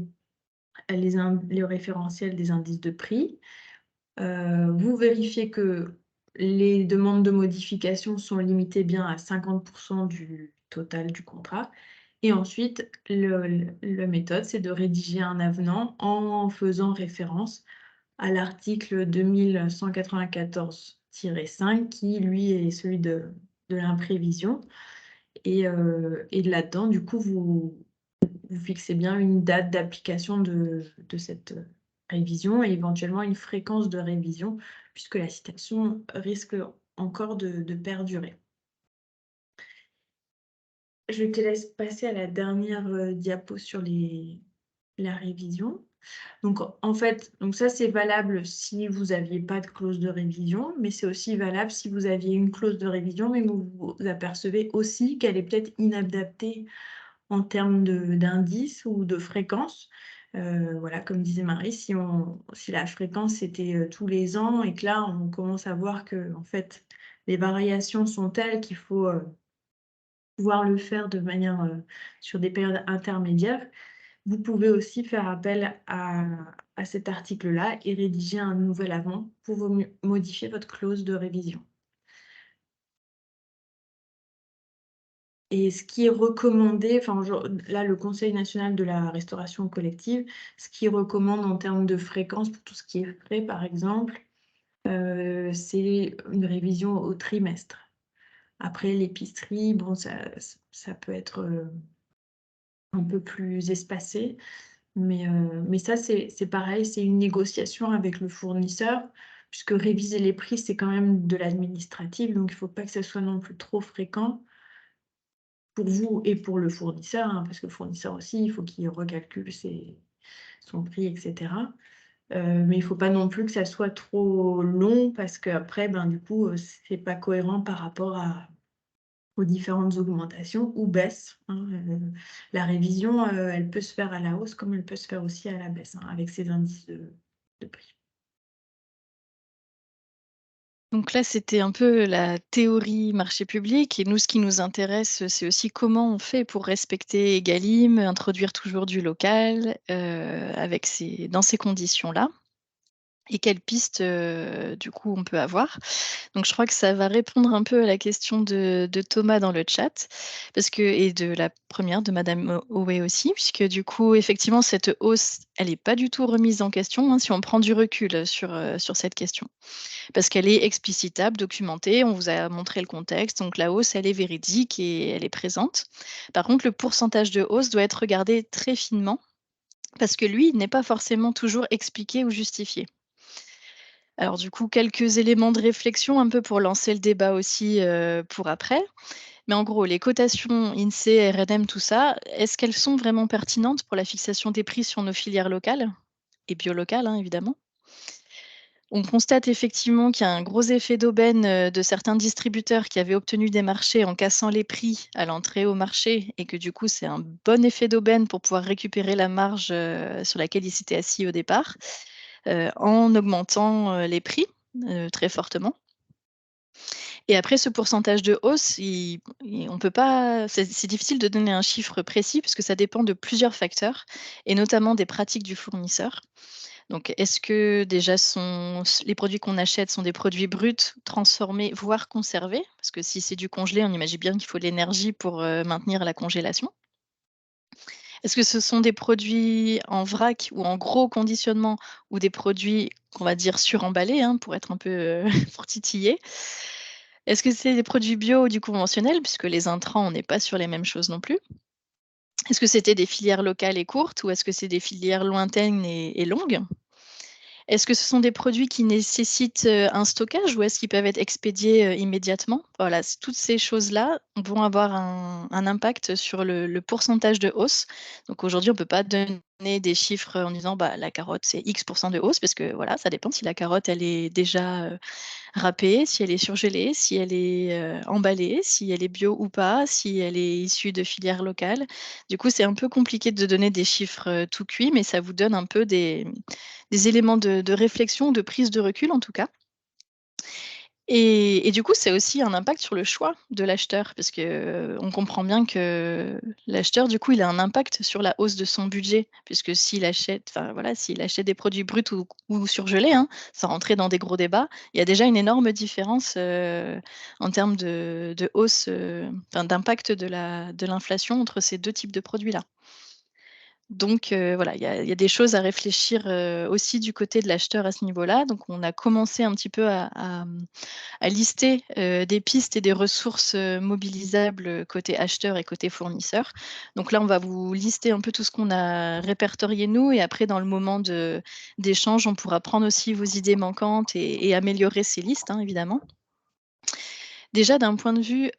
les référentiels des indices de prix. Vous vérifiez que les demandes de modification sont limitées bien à 50% du total du contrat. Et ensuite, la méthode, c'est de rédiger un avenant en faisant référence à l'article 2194-5 qui, lui, est celui de l'imprévision. Et là-dedans, du coup, vous fixez bien une date d'application de cette révision et éventuellement une fréquence de révision, puisque la citation risque encore de perdurer. Je te laisse passer à la dernière diapo sur la révision. Donc, en fait, ça, c'est valable si vous n'aviez pas de clause de révision, mais c'est aussi valable si vous aviez une clause de révision, mais vous vous apercevez aussi qu'elle est peut-être inadaptée en termes d'indices ou de fréquence. Voilà, comme disait Marie, si la fréquence était tous les ans et que là, on commence à voir que en fait, les variations sont telles qu'il faut, pouvoir le faire de manière, sur des périodes intermédiaires, vous pouvez aussi faire appel à cet article-là et rédiger un nouvel avenant pour modifier votre clause de révision. Et ce qui est recommandé, enfin, là, le Conseil national de la restauration collective, ce qu'il recommande en termes de fréquence pour tout ce qui est frais, par exemple, c'est une révision au trimestre. Après l'épicerie, bon, ça peut être, un peu plus espacé, mais ça, c'est pareil, c'est une négociation avec le fournisseur, puisque réviser les prix, c'est quand même de l'administratif, donc il ne faut pas que ça soit non plus trop fréquent pour vous et pour le fournisseur, hein, parce que le fournisseur aussi, il faut qu'il recalcule son prix, et cetera. Mais il ne faut pas non plus que ça soit trop long parce qu'après, ben, du coup, c'est pas cohérent par rapport aux différentes augmentations ou baisses, hein. La révision, elle peut se faire à la hausse comme elle peut se faire aussi à la baisse, hein, avec ces indices de prix. Donc là, c'était un peu la théorie marché public et nous, ce qui nous intéresse, c'est aussi comment on fait pour respecter Egalim, introduire toujours du local, avec dans ces conditions-là et quelles pistes, du coup, on peut avoir. Donc je crois que ça va répondre un peu à la question de Thomas dans le chat parce que et de la première de madame Hoé aussi, puisque du coup, effectivement, cette hausse, elle est pas du tout remise en question, hein, si on prend du recul, sur cette question. Parce qu'elle est explicitable, documentée, on vous a montré le contexte, donc la hausse, elle est véridique et elle est présente. Par contre, le pourcentage de hausse doit être regardé très finement parce que lui, il n'est pas forcément toujours expliqué ou justifié. Alors du coup, quelques éléments de réflexion un peu pour lancer le débat aussi, pour après. Mais en gros, les cotations INSEE, RNM, tout ça, est-ce qu'elles sont vraiment pertinentes pour la fixation des prix sur nos filières locales et biolocales, hein, évidemment? On constate effectivement qu'il y a un gros effet d'aubaine, de certains distributeurs qui avaient obtenu des marchés en cassant les prix à l'entrée au marché et que du coup, c'est un bon effet d'aubaine pour pouvoir récupérer la marge, sur laquelle ils s'étaient assis au départ, en augmentant, les prix, très fortement. Et après ce pourcentage de hausse, on peut pas c'est difficile de donner un chiffre précis puisque ça dépend de plusieurs facteurs et notamment des pratiques du fournisseur. Donc, est-ce que déjà les produits qu'on achète sont des produits bruts, transformés, voire conservés? Parce que si c'est du congelé, on imagine bien qu'il faut de l'énergie pour, maintenir la congélation. Est-ce que ce sont des produits en vrac ou en gros conditionnement ou des produits qu'on va dire suremballés, hein, pour être un peu, pour titiller? Est-ce que c'est des produits bio ou du conventionnel? Puisque les intrants, on n'est pas sur les mêmes choses non plus. Est-ce que c'était des filières locales et courtes ou est-ce que c'est des filières lointaines et longues? Est-ce que ce sont des produits qui nécessitent, un stockage ou est-ce qu'ils peuvent être expédiés, immédiatement? Voilà, toutes ces choses-là vont avoir un impact sur le pourcentage de hausse. Donc aujourd'hui, on ne peut pas donner des chiffres, en disant: «Bah, la carotte, c'est X de hausse» parce que voilà, ça dépend si la carotte, elle est déjà, râpée, si elle est surgelée, si elle est, emballée, si elle est bio ou pas, si elle est issue de filières locales. Du coup, c'est un peu compliqué de donner des chiffres, tout cuits, mais ça vous donne un peu des éléments de réflexion, de prise de recul en tout cas. Et du coup, c'est aussi un impact sur le choix de l'acheteur parce que, on comprend bien que l'acheteur, du coup, il a un impact sur la hausse de son budget puisque s'il achète enfin voilà, s'il achète des produits bruts ou surgelés, hein, sans rentrer dans des gros débats, il y a déjà une énorme différence, en termes de hausse, enfin d'impact de l'inflation entre ces 2 types de produits-là. Donc voilà, il y a des choses à réfléchir, aussi du côté de l'acheteur à ce niveau-là. Donc on a commencé un petit peu à lister, des pistes et des ressources, mobilisables, côté acheteur et côté fournisseur. Donc là, on va vous lister un peu tout ce qu'on a répertorié nous et après dans le moment d'échange, on pourra prendre aussi vos idées manquantes et améliorer ces listes, hein, évidemment. Déjà, d'un point de vue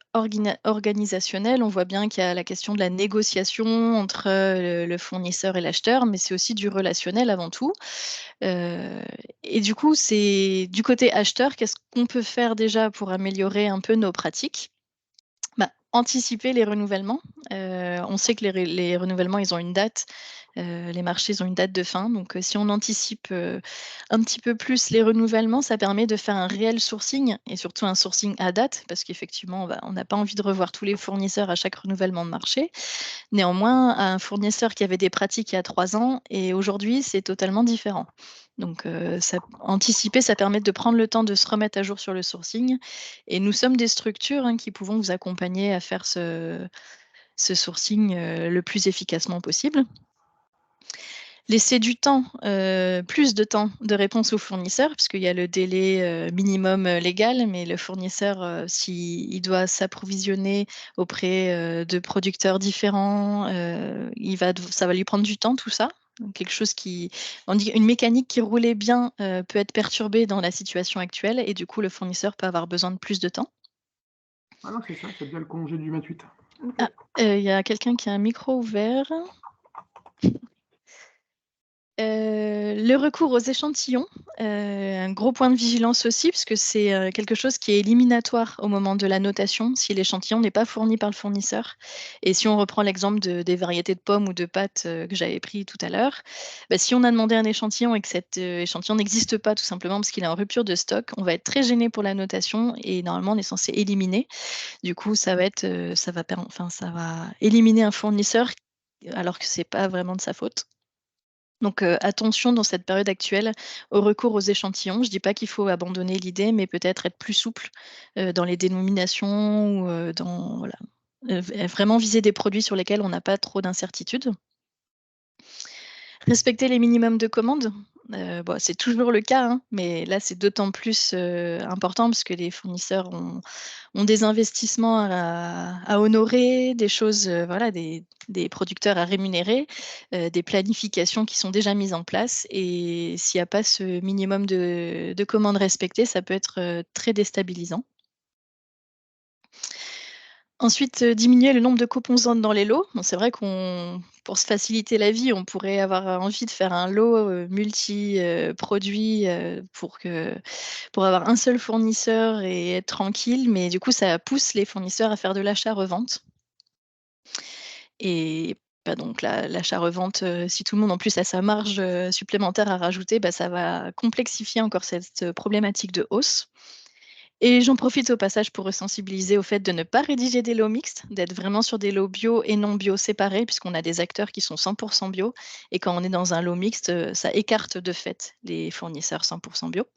organisationnel, on voit bien qu'il y a la question de la négociation entre, le fournisseur et l'acheteur, mais c'est aussi du relationnel avant tout. Heu et du coup, c'est du côté acheteur, qu'est-ce qu'on peut faire déjà pour améliorer un peu nos pratiques? Bah, anticiper les renouvellements. On sait que les renouvellements, ils ont une date, les marchés, ils ont une date de fin. Donc, si on anticipe, un petit peu plus les renouvellements, ça permet de faire un réel sourcing et surtout un sourcing à date parce qu'effectivement, on n'a pas envie de revoir tous les fournisseurs à chaque renouvellement de marché. Néanmoins, un fournisseur qui avait des pratiques il y a 3 ans et aujourd'hui, c'est totalement différent. Donc, anticiper, ça permet de prendre le temps de se remettre à jour sur le sourcing et nous sommes des structures, hein, qui pouvons vous accompagner à faire ce sourcing, le plus efficacement possible. Laisser du temps, plus de temps de réponse au fournisseur, puisqu'il y a le délai, minimum, légal, mais le fournisseur, s'il doit s'approvisionner auprès, de producteurs différents, ça va lui prendre du temps tout ça. Donc quelque chose on dit une mécanique qui roulait bien, peut être perturbée dans la situation actuelle et du coup le fournisseur peut avoir besoin de plus de temps. Ah non, c'est ça, c'est bien le congé du 28. OK. Ah, il y a quelqu'un qui a un micro ouvert. Le recours aux échantillons, un gros point de vigilance aussi puisque c'est, quelque chose qui est éliminatoire au moment de la notation si l'échantillon n'est pas fourni par le fournisseur et si on reprend l'exemple des variétés de pommes ou de pâtes, que j'avais pris tout à l'heure, si on a demandé un échantillon et que cet, échantillon n'existe pas tout simplement parce qu'il est en rupture de stock, on va être très gêné pour la notation et normalement on est censé éliminer. Du coup, ça va être, ça va éliminer un fournisseur alors que c'est pas vraiment de sa faute. Donc, attention dans cette période actuelle au recours aux échantillons. Je dis pas qu'il faut abandonner l'idée, mais peut-être être plus souple, dans les dénominations ou, dans voilà, vraiment viser des produits sur lesquels on n'a pas trop d'incertitudes. Respecter les minimums de commandes, c'est toujours le cas, hein, mais là, c'est d'autant plus, important parce que les fournisseurs ont des investissements à honorer, des choses, voilà, des producteurs à rémunérer, des planifications qui sont déjà mises en place et s'il y a pas ce minimum de commandes respectées, ça peut être, très déstabilisant. Ensuite, diminuer le nombre de composantes dans les lots. Bon, c'est vrai pour se faciliter la vie, on pourrait avoir envie de faire un lot, multi, produits, pour avoir un seul fournisseur et être tranquille, mais du coup, ça pousse les fournisseurs à faire de l'achat-revente et donc l'achat-revente, si tout le monde en plus a sa marge, supplémentaire à rajouter, ça va complexifier encore cette, problématique de hausse. Et j'en profite au passage pour sensibiliser au fait de ne pas rédiger des lots mixtes, d'être vraiment sur des lots bio et non bio séparés, puisqu'on a des acteurs qui sont 100 bio et quand on est dans un lot mixte, ça écarte de fait les fournisseurs 100 bio.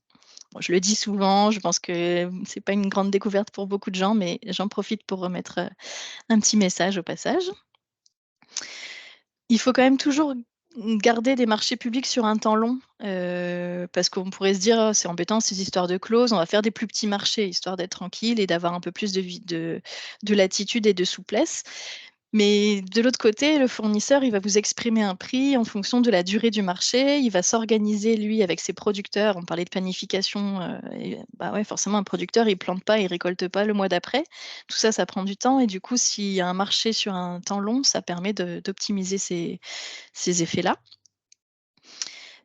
Bon, je le dis souvent, je pense que c'est pas une grande découverte pour beaucoup de gens, mais j'en profite pour remettre, un petit message au passage. Il faut quand même toujours garder des marchés publics sur un temps long, parce qu'on pourrait se dire: «Oh, c'est embêtant ces histoires de clauses, on va faire des plus petits marchés, histoire d'être tranquille et d'avoir un peu plus de latitude et de souplesse». Mais de l'autre côté, le fournisseur, il va vous exprimer un prix en fonction de la durée du marché. Il va s'organiser, lui, avec ses producteurs. On parlait de planification, et ouais, forcément, un producteur, il plante pas, il récolte pas le mois d'après. Tout ça, ça prend du temps et du coup, s'il y a un marché sur un temps long, ça permet d'optimiser ces effets-là.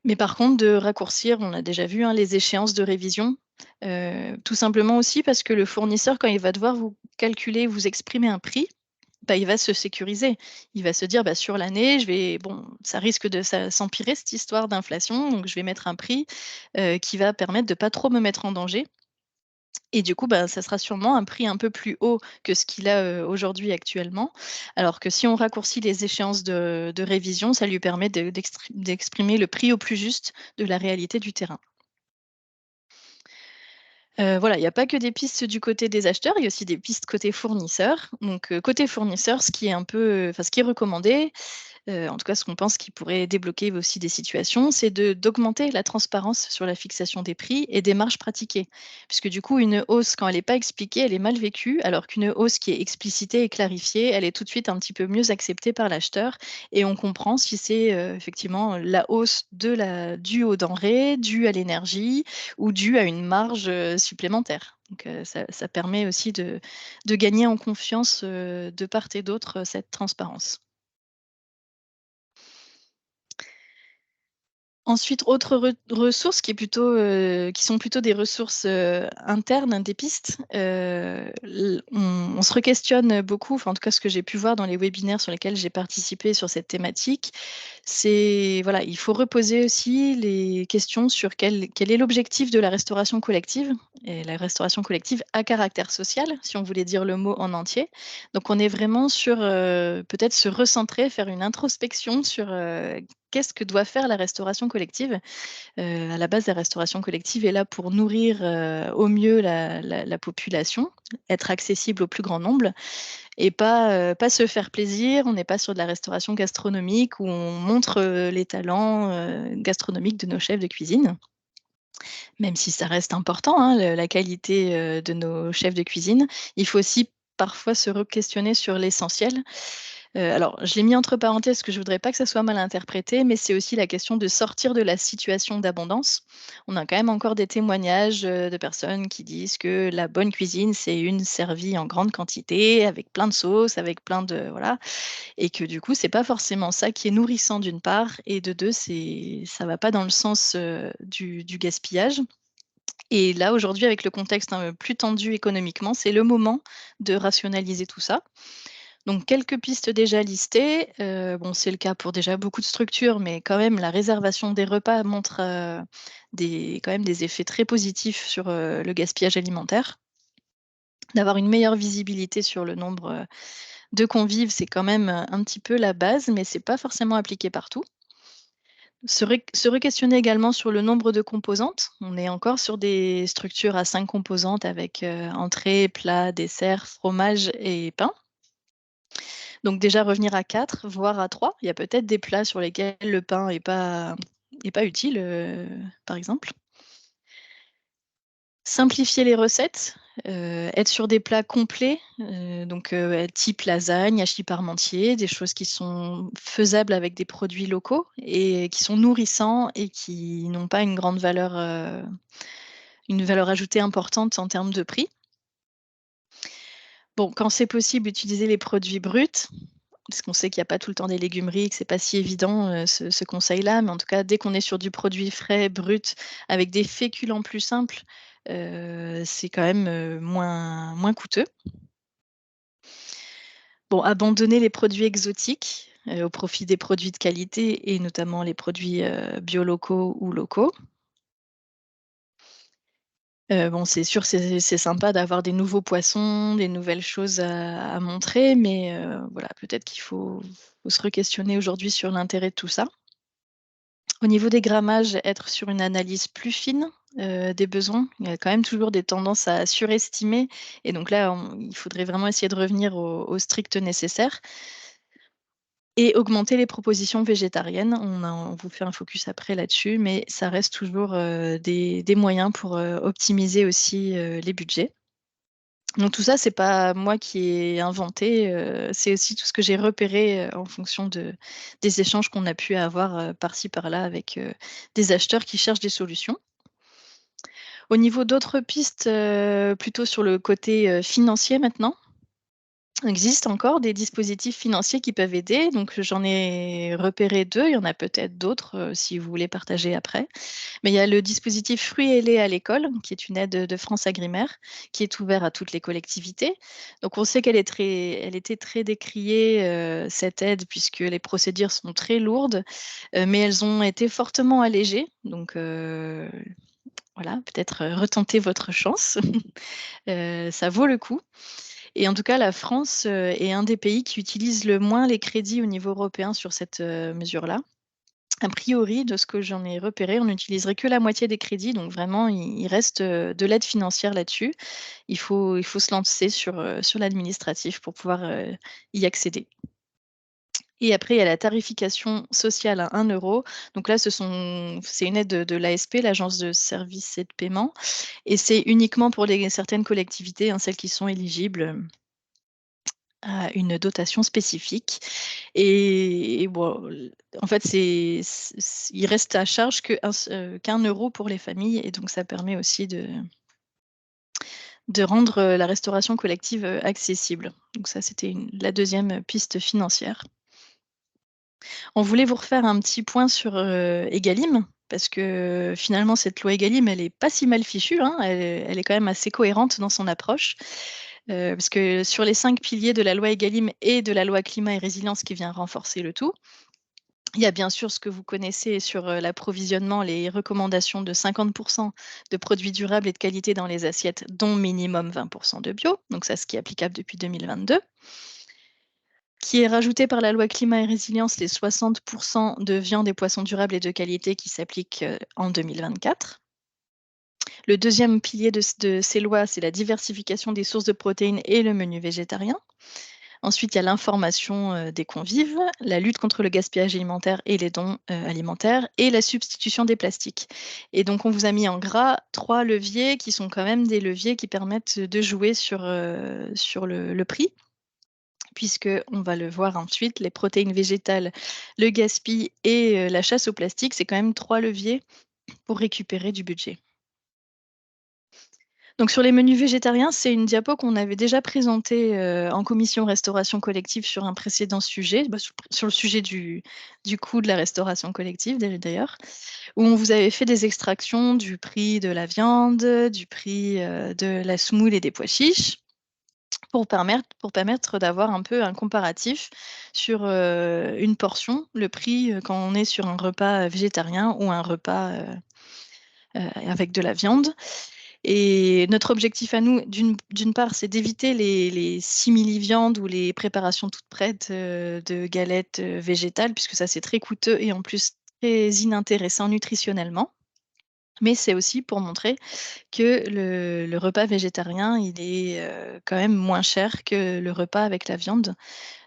Mais par contre, de raccourcir, on a déjà vu, hein, les échéances de révision, tout simplement aussi parce que le fournisseur, quand il va devoir vous calculer, vous exprimer un prix, il va se sécuriser. Il va se dire: «Sur l'année, ça risque de s'empirer cette histoire d'inflation, donc je vais mettre un prix, qui va permettre de pas trop me mettre en danger» et du coup, ça sera sûrement un prix un peu plus haut que ce qu'il a, aujourd'hui actuellement. Alors que si on raccourcit les échéances de révision, ça lui permet d'exprimer le prix au plus juste de la réalité du terrain. Voilà, il y a pas que des pistes du côté des acheteurs, il y a aussi des pistes côté fournisseurs. Donc, côté fournisseur, ce qui est un peu, ce qui est recommandé, en tout cas ce qu'on pense qui pourrait débloquer aussi des situations, c'est d'augmenter la transparence sur la fixation des prix et des marges pratiquées. Puisque du coup, une hausse, quand elle n'est pas expliquée, elle est mal vécue, alors qu'une hausse qui est explicitée et clarifiée, elle est tout de suite un petit peu mieux acceptée par l'acheteur et on comprend si c'est, effectivement, la hausse due aux denrées, due à l'énergie ou due à une marge, supplémentaire. Donc, ça permet aussi de gagner en confiance, de part et d'autre, cette transparence. Ensuite, autre ressources qui sont plutôt des ressources, internes, des pistes, l on se re-questionne beaucoup, enfin en tout cas ce que j'ai pu voir dans les webinaires sur lesquels j'ai participé sur cette thématique, c'est voilà, il faut reposer aussi les questions sur quel est l'objectif de la restauration collective, et la restauration collective à caractère social, si on voulait dire le mot en entier. Donc on est vraiment sur, peut-être se recentrer, faire une introspection sur, qu'est-ce que doit faire la restauration collective? À la base, la restauration collective est là pour nourrir, au mieux la population, être accessible au plus grand nombre et pas se faire plaisir. On n'est pas sur de la restauration gastronomique où on montre, les talents, gastronomiques de nos chefs de cuisine, même si ça reste important, hein, le la qualité, de nos chefs de cuisine. Il faut aussi parfois se re-questionner sur l'essentiel. Alors je l'ai mis entre parenthèses parce que je voudrais pas que ça soit mal interprété, mais c'est aussi la question de sortir de la situation d'abondance. On a quand même encore des témoignages, de personnes qui disent que la bonne cuisine, c'est une servie en grande quantité, avec plein de sauces, avec plein de voilà et que du coup, c'est pas forcément ça qui est nourrissant d'une part et de 2, ça va pas dans le sens, du gaspillage et là, aujourd'hui, avec le contexte, plus tendu économiquement, c'est le moment de rationaliser tout ça. Donc quelques pistes déjà listées, bon, c'est le cas pour déjà beaucoup de structures, mais quand même la réservation des repas montre, quand même des effets très positifs sur, le gaspillage alimentaire. D'avoir une meilleure visibilité sur le nombre, de convives, c'est quand même, un petit peu la base, mais c'est pas forcément appliqué partout. Se re-questionner également sur le nombre de composantes. On est encore sur des structures à 5 composantes avec, entrée, plat, dessert, fromage et pain. Donc déjà revenir à 4, voire à 3. Il y a peut-être des plats sur lesquels le pain est pas utile, par exemple. Simplifier les recettes, être sur des plats complets, donc type lasagne, hachis parmentier, des choses qui sont faisables avec des produits locaux et qui sont nourrissants et qui n'ont pas une valeur ajoutée importante en termes de prix. Bon, quand c'est possible, utiliser les produits bruts, parce qu'on sait qu'il y a pas tout le temps des légumeries, que c'est pas si évident, ce conseil-là, mais en tout cas, dès qu'on est sur du produit frais, brut, avec des féculents plus simples, c'est quand même, moins coûteux. Bon, abandonner les produits exotiques, au profit des produits de qualité et notamment les produits, bio locaux ou locaux. Bon, c'est sûr, c'est sympa d'avoir des nouveaux poissons, des nouvelles choses à montrer, mais voilà, peut-être qu'il faut se re-questionner aujourd'hui sur l'intérêt de tout ça. Au niveau des grammages, être sur une analyse plus fine, des besoins. Il y a quand même toujours des tendances à surestimer et donc là, il faudrait vraiment essayer de revenir au strict nécessaire et augmenter les propositions végétariennes. On vous fait un focus après là-dessus, mais ça reste toujours, des moyens pour, optimiser aussi, les budgets. Donc tout ça, c'est pas moi qui ai inventé, c'est aussi tout ce que j'ai repéré, en fonction des échanges qu'on a pu avoir, par-ci par-là avec, des acheteurs qui cherchent des solutions. Au niveau d'autres pistes, plutôt sur le côté, financier maintenant, il existe encore des dispositifs financiers qui peuvent aider, donc j'en ai repéré 2. Il y en a peut-être d'autres, si vous voulez partager après. Mais il y a le dispositif Fruits et lait à l'école, qui est une aide, de France Agrimaire, qui est ouvert à toutes les collectivités. Donc on sait elle était très décriée, cette aide, puisque les procédures sont très lourdes, mais elles ont été fortement allégées. Donc voilà, peut-être, retenter votre chance. Ça vaut le coup. Et en tout cas, la France, est un des pays qui utilise le moins les crédits au niveau européen sur cette, mesure-là. A priori, de ce que j'en ai repéré, on n'utiliserait que la moitié des crédits, donc vraiment il reste, de l'aide financière là-dessus. Il faut se lancer sur l'administratif pour pouvoir, y accéder. Et après, il y a la tarification sociale à 1 €. Donc là, c'est une aide de l'ASP, l'Agence de services et de paiement et c'est uniquement pour certaines collectivités, hein, celles qui sont éligibles, à une dotation spécifique et bon, en fait, il reste à charge qu'1 € pour les familles et donc ça permet aussi de rendre, la restauration collective, accessible. Donc ça, c'était la deuxième piste financière. On voulait vous refaire un petit point sur, Egalim parce que finalement cette loi Egalim, elle est pas si mal fichue, hein. Elle est quand même assez cohérente dans son approche. Parce que sur les 5 piliers de la loi Egalim et de la loi Climat et Résilience qui vient renforcer le tout, il y a bien sûr ce que vous connaissez sur, l'approvisionnement, les recommandations de 50 de produits durables et de qualité dans les assiettes, dont minimum 20 de bio. Donc ça, ce qui est applicable depuis 2022. Qui est rajouté par la loi Climat et Résilience, les 60 de viande et poissons durables et de qualité qui s'appliquent, en 2024. Le deuxième pilier de ces lois, c'est la diversification des sources de protéines et le menu végétarien. Ensuite, il y a l'information, des convives, la lutte contre le gaspillage alimentaire et les dons, alimentaires et la substitution des plastiques. Et donc on vous a mis en gras 3 leviers qui sont quand même des leviers qui permettent de jouer sur le prix, puisqu'on va le voir ensuite, les protéines végétales, le gaspille et la chasse au plastique, c'est quand même 3 leviers pour récupérer du budget. Donc sur les menus végétariens, c'est une diapo qu'on avait déjà présentée, en commission restauration collective sur un précédent sujet, sur le sujet du coût de la restauration collective d'ailleurs, où on vous avait fait des extractions du prix de la viande, du prix, de la semoule et des pois chiches, pour permettre d'avoir un peu un comparatif sur, une portion, le prix, quand on est sur un repas, végétarien ou un repas, avec de la viande. Et notre objectif à nous, d'une part, c'est d'éviter les simili-viandes ou les préparations toutes prêtes, de galettes, végétales, puisque ça, c'est très coûteux et en plus très inintéressant nutritionnellement. Mais c'est aussi pour montrer que le repas végétarien, il est, quand même moins cher que le repas avec la viande.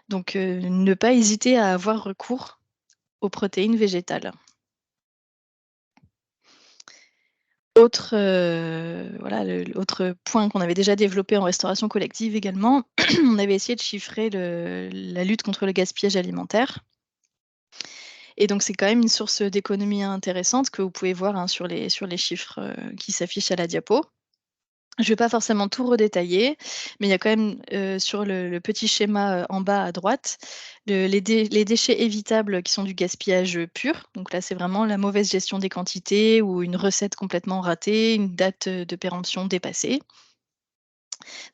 Donc, ne pas hésiter à avoir recours aux protéines végétales. Autre, voilà, l'autre point qu'on avait déjà développé en restauration collective également, on avait essayé de chiffrer la lutte contre le gaspillage alimentaire. Et donc c'est quand même une source d'économie intéressante que vous pouvez voir, hein, sur les chiffres, qui s'affichent à la diapo. Je ne vais pas forcément tout redétailler, mais il y a quand même, sur le petit schéma, en bas à droite, les déchets évitables qui sont du gaspillage, pur. Donc là, c'est vraiment la mauvaise gestion des quantités ou une recette complètement ratée, une date, de péremption dépassée.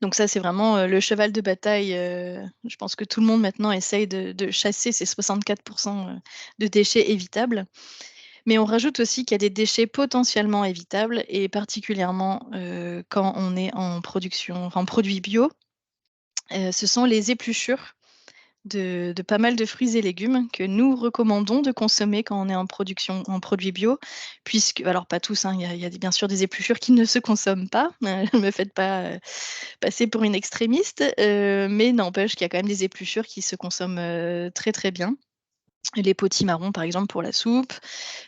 Donc ça, c'est vraiment, le cheval de bataille, je pense que tout le monde maintenant essaye de chasser ces 64 de déchets évitables. Mais on rajoute aussi qu'il y a des déchets potentiellement évitables et particulièrement, quand on est en production enfin en produit bio, ce sont les épluchures de pas mal de fruits et légumes que nous recommandons de consommer quand on est en production en produit bio, puisque alors pas tous, hein, il y a bien sûr des épluchures qui ne se consomment pas, ne me faites pas, passer pour une extrémiste, mais n'empêche qu'il y a quand même des épluchures qui se consomment, très, très bien. Les potimarrons par exemple pour la soupe,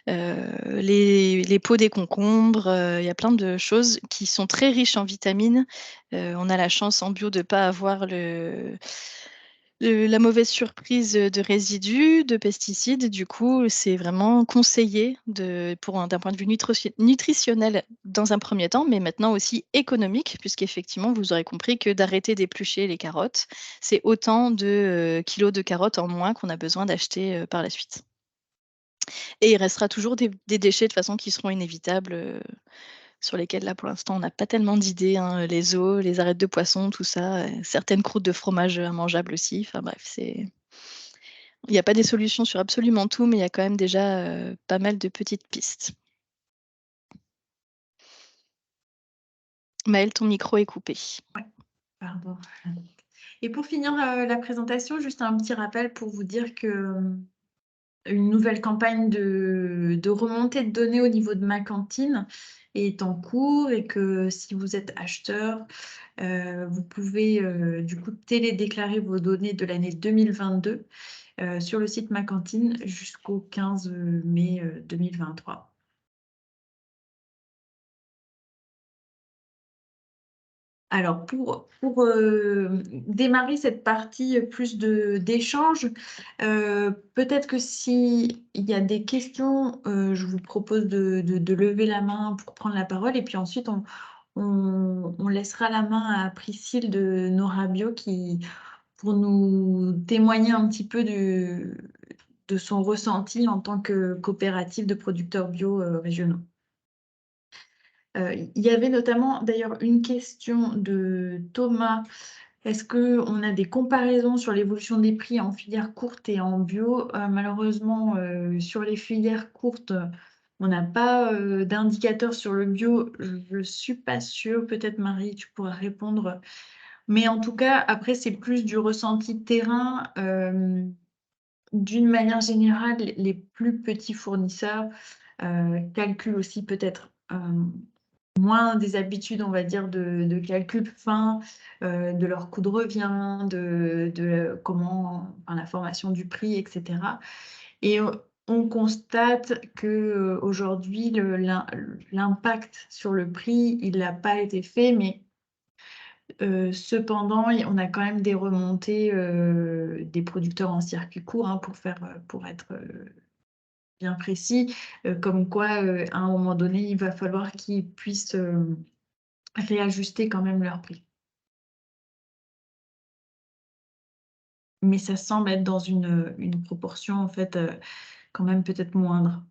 les peaux des concombres, il y a plein de choses qui sont très riches en vitamines. On a la chance en bio de pas avoir la mauvaise surprise, de résidus, de pesticides. Du coup, c'est vraiment conseillé d'un point de vue nutritionnel dans un premier temps, mais maintenant aussi économique, puisqu'effectivement, vous aurez compris que d'arrêter d'éplucher les carottes, c'est autant de, kilos de carottes en moins qu'on a besoin d'acheter, par la suite. Et il restera toujours des déchets de toute façon qui seront inévitables, sur lesquels là pour l'instant on n'a pas tellement d'idées, hein, les os, les arêtes de poisson, tout ça, certaines croûtes de fromage, immangeables aussi, enfin bref, il y a pas des solutions sur absolument tout, mais il y a quand même déjà, pas mal de petites pistes. Maëlle, ton micro est coupé. Pardon. Et pour finir, la présentation, juste un petit rappel pour vous dire que, une nouvelle campagne de remontée de données au niveau de ma cantine est en cours et que si vous êtes acheteur, vous pouvez, du coup télédéclarer vos données de l'année 2022, sur le site Ma Cantine jusqu'au 15 mai 2023. Alors pour démarrer cette partie plus d'échange, peut-être que s'il y a des questions, je vous propose de lever la main pour prendre la parole et puis ensuite on laissera la main à Priscille de Nora Bio pour nous témoigner un petit peu de son ressenti en tant que coopérative de producteurs bio régionaux. Il y avait notamment d'ailleurs une question de Thomas. Est-ce qu'on a des comparaisons sur l'évolution des prix en filière courte et en bio? Malheureusement, sur les filières courtes, on n'a pas d'indicateur sur le bio. Je ne suis pas sûre. Peut-être Marie, tu pourras répondre. Mais en tout cas, après, c'est plus du ressenti de terrain. D'une manière générale, les plus petits fournisseurs calculent aussi peut-être moins des habitudes, on va dire, de calcul fin, de leur coût de revient, de comment, la formation du prix, etc. Et on constate que aujourd'hui, l'impact sur le prix, il n'a pas été fait, mais cependant, on a quand même des remontées des producteurs en circuit court, hein, pour être bien précis, comme quoi, à un moment donné, il va falloir qu'ils puissent réajuster quand même leur prix. Mais ça semble être dans une proportion, en fait, quand même peut-être moindre.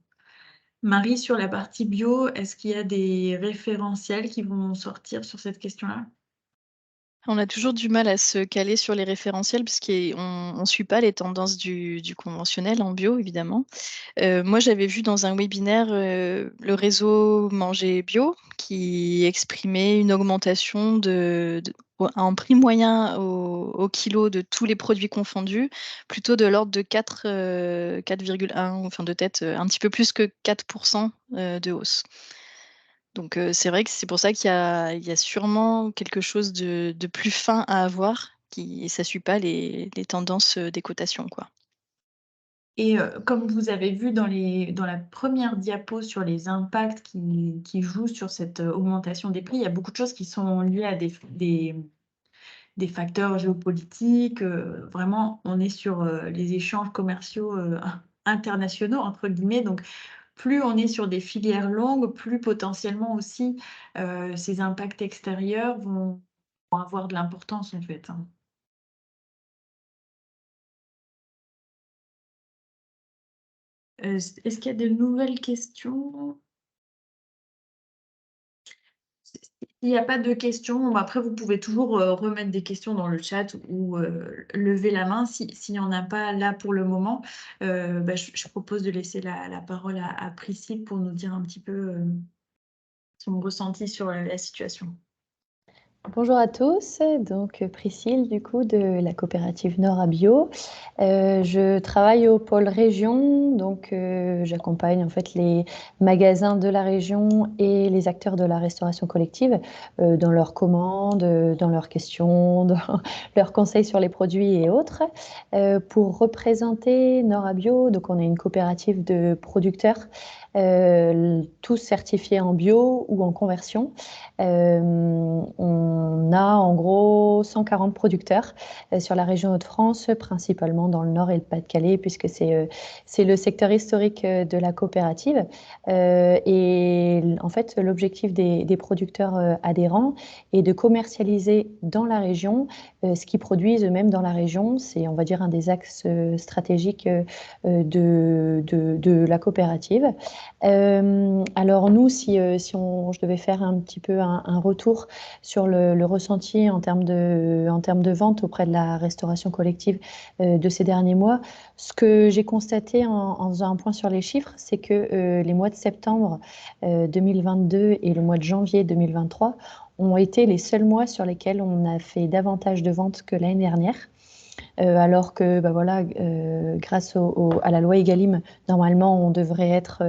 Marie, sur la partie bio, est-ce qu'il y a des référentiels qui vont sortir sur cette question-là? On a toujours du mal à se caler sur les référentiels puisqu'on ne suit pas les tendances du conventionnel en bio, évidemment. Moi, j'avais vu dans un webinaire, le réseau Manger Bio qui exprimait une augmentation en prix moyen au kilo de tous les produits confondus, plutôt de l'ordre de 4,1, enfin de tête, un petit peu plus que 4 de hausse. Donc c'est vrai que c'est pour ça qu'il y a sûrement quelque chose de plus fin à avoir et ça suit pas les tendances, des cotations, quoi. Et comme vous avez vu dans la première diapo sur les impacts qui jouent sur cette augmentation des prix, il y a beaucoup de choses qui sont liées à des facteurs géopolitiques. Vraiment, on est sur les échanges commerciaux internationaux, entre guillemets. Donc, plus on est sur des filières longues, plus potentiellement aussi ces impacts extérieurs vont avoir de l'importance, en fait, hein. Est-ce qu'il y a de nouvelles questions? S'il n'y a pas de questions, après, vous pouvez toujours remettre des questions dans le chat ou lever la main s'il n'y en a pas là pour le moment. Je propose de laisser la parole à Priscille pour nous dire un petit peu son ressenti sur la situation. Bonjour à tous, donc Priscille du coup de la coopérative Nord à Bio. Je travaille au pôle région, donc j'accompagne en fait les magasins de la région et les acteurs de la restauration collective dans leurs commandes, dans leurs questions, dans leurs conseils sur les produits et autres. Pour représenter Nord à Bio, donc on est une coopérative de producteurs tous certifiés en bio ou en conversion. On a en gros 140 producteurs sur la région Hauts-de-France, principalement dans le Nord et le Pas-de-Calais, puisque c'est le secteur historique de la coopérative. Et en fait, l'objectif des producteurs adhérents est de commercialiser dans la région ce qu'ils produisent eux-mêmes dans la région. C'est, on va dire, un des axes stratégiques de la coopérative. Alors nous, si je devais faire un petit peu un retour sur le ressenti en termes de vente auprès de la restauration collective de ces derniers mois, ce que j'ai constaté en faisant un point sur les chiffres, c'est que les mois de septembre 2022 et le mois de janvier 2023 ont été les seuls mois sur lesquels on a fait davantage de ventes que l'année dernière. Alors que grâce à la loi Egalim, normalement on devrait être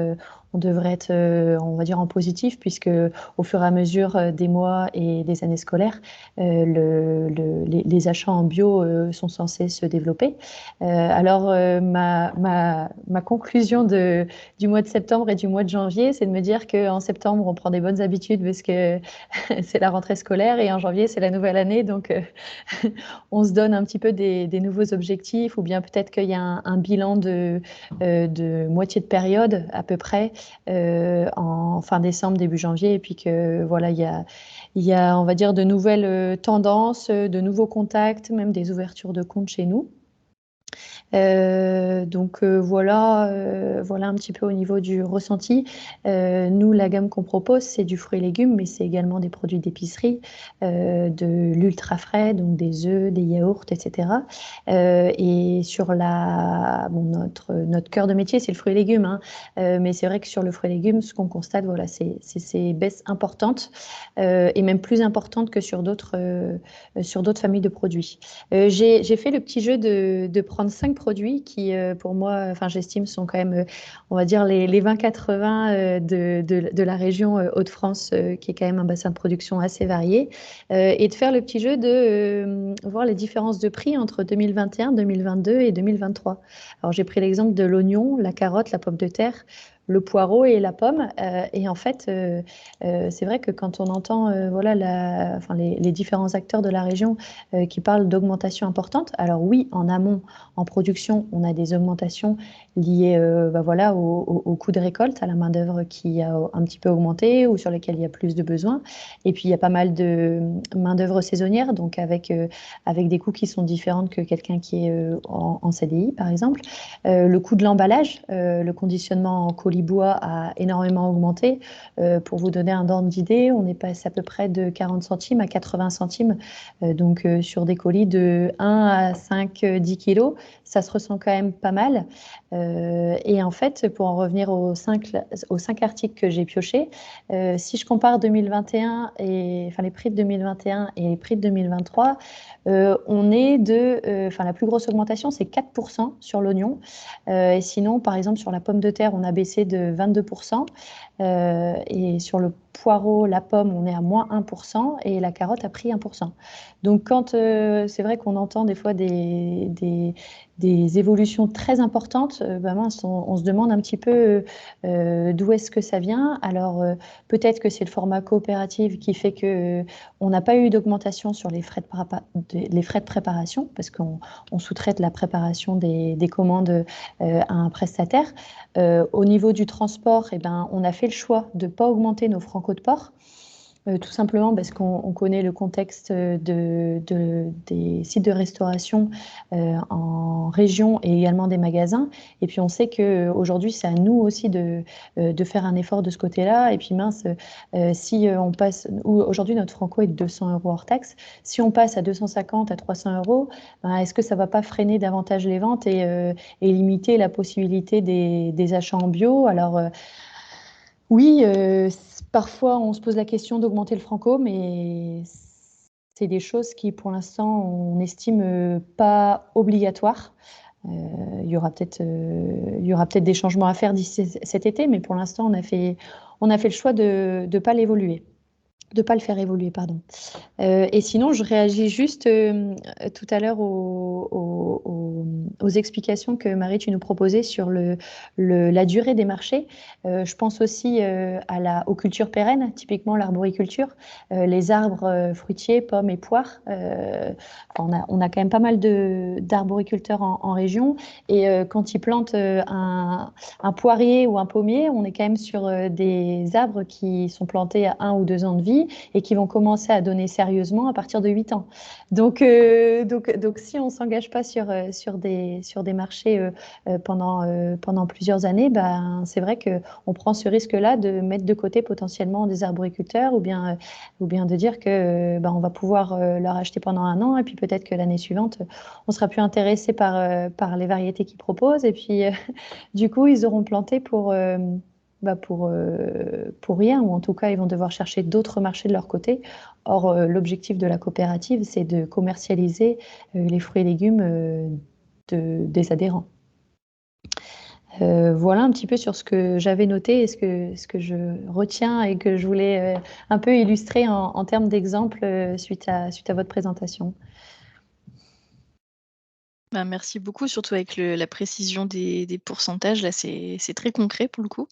on va dire en positif, puisque au fur et à mesure des mois et des années scolaires, les achats en bio sont censés se développer. Alors ma conclusion du mois de septembre et du mois de janvier, c'est de me dire qu'en septembre on prend des bonnes habitudes parce que c'est la rentrée scolaire, et en janvier c'est la nouvelle année, donc on se donne un petit peu des nouveaux objectifs, ou bien peut-être qu'il y a un bilan de moitié de période à peu près en fin décembre, début janvier, et puis que voilà, il y a, on va dire, de nouvelles tendances, de nouveaux contacts, même des ouvertures de comptes chez nous. Voilà un petit peu au niveau du ressenti. Nous, la gamme qu'on propose, c'est du fruit et légumes, mais c'est également des produits d'épicerie, de l'ultra frais, donc des œufs, des yaourts, etc. Et sur notre cœur de métier, c'est le fruit et légumes, hein. Mais c'est vrai que sur le fruit et légumes, ce qu'on constate, voilà, c'est ces baisses importantes, et même plus importantes que sur d'autres familles de produits. J'ai fait le petit jeu de prendre 5 produits qui, pour moi, enfin, j'estime, sont quand même, on va dire, les 20-80 de la région Hauts-de-France, qui est quand même un bassin de production assez varié, et de faire le petit jeu de voir les différences de prix entre 2021, 2022 et 2023. Alors, j'ai pris l'exemple de l'oignon, la carotte, la pomme de terre, le poireau et la pomme. Et en fait, c'est vrai que quand on entend voilà, les différents acteurs de la région qui parlent d'augmentation importante, alors oui, en amont, en production, on a des augmentations liées voilà, au coût de récolte, à la main-d'œuvre qui a un petit peu augmenté ou sur lesquelles il y a plus de besoins. Et puis, il y a pas mal de main-d'œuvre saisonnière, donc avec des coûts qui sont différents que quelqu'un qui est en CDI, par exemple. Le coût de l'emballage, le conditionnement en colis bois a énormément augmenté. Pour vous donner un ordre d'idée, on est passé à peu près de 40 centimes à 80 centimes. Donc, sur des colis de 1 à 5, 10 kilos, ça se ressent quand même pas mal. Et en fait, pour en revenir aux 5 articles que j'ai piochés, si je compare 2021 enfin, les prix de 2021 et les prix de 2023, on est enfin, la plus grosse augmentation, c'est 4% sur l'oignon. Et sinon, par exemple, sur la pomme de terre, on a baissé de 22%. Et sur le poireau, la pomme, on est à moins 1% et la carotte a pris 1%. Donc, quand c'est vrai qu'on entend des fois des évolutions très importantes, mince, on se demande un petit peu d'où est-ce que ça vient. Alors, peut-être que c'est le format coopérative qui fait que on n'a pas eu d'augmentation sur les frais de préparation, parce qu'on sous-traite la préparation des commandes à un prestataire. Au niveau du transport, eh ben, on a fait le choix de ne pas augmenter nos francos de port. Tout simplement parce qu'on connaît le contexte des sites de restauration en région et également des magasins. Et puis on sait qu'aujourd'hui, c'est à nous aussi de faire un effort de ce côté-là. Et puis mince, si on passe, aujourd'hui notre franco est de 200 € hors taxe, si on passe à 250 à 300 €, ben, est-ce que ça ne va pas freiner davantage les ventes et limiter la possibilité des achats en bio? Alors, oui, parfois on se pose la question d'augmenter le franco, mais c'est des choses qui, pour l'instant, on estime pas obligatoires. Il y aura peut-être des changements à faire d'ici cet été, mais pour l'instant, on a fait le choix de ne pas le faire évoluer, pardon. Et sinon, je réagis juste tout à l'heure aux explications que Marie, tu nous proposais sur la durée des marchés. Je pense aussi aux cultures pérennes, typiquement l'arboriculture, les arbres fruitiers, pommes et poires. On a quand même pas mal d'arboriculteurs en région. Et quand ils plantent un poirier ou un pommier, on est quand même sur des arbres qui sont plantés à 1 ou 2 ans de vie et qui vont commencer à donner sérieusement à partir de 8 ans. Donc si on ne s'engage pas sur des marchés pendant plusieurs années, ben, c'est vrai qu'on prend ce risque-là de mettre de côté potentiellement des arboriculteurs ou bien de dire que ben, on va pouvoir leur acheter pendant 1 an et puis peut-être que l'année suivante, on sera plus intéressé par les variétés qu'ils proposent et puis du coup, ils auront planté pour rien, ou en tout cas, ils vont devoir chercher d'autres marchés de leur côté. Or, l'objectif de la coopérative, c'est de commercialiser les fruits et légumes des adhérents. Voilà un petit peu sur ce que j'avais noté et ce que je retiens et que je voulais un peu illustrer en termes d'exemples suite à votre présentation. Bah, merci beaucoup, surtout avec la précision des pourcentages. Là, c'est très concret pour le coup.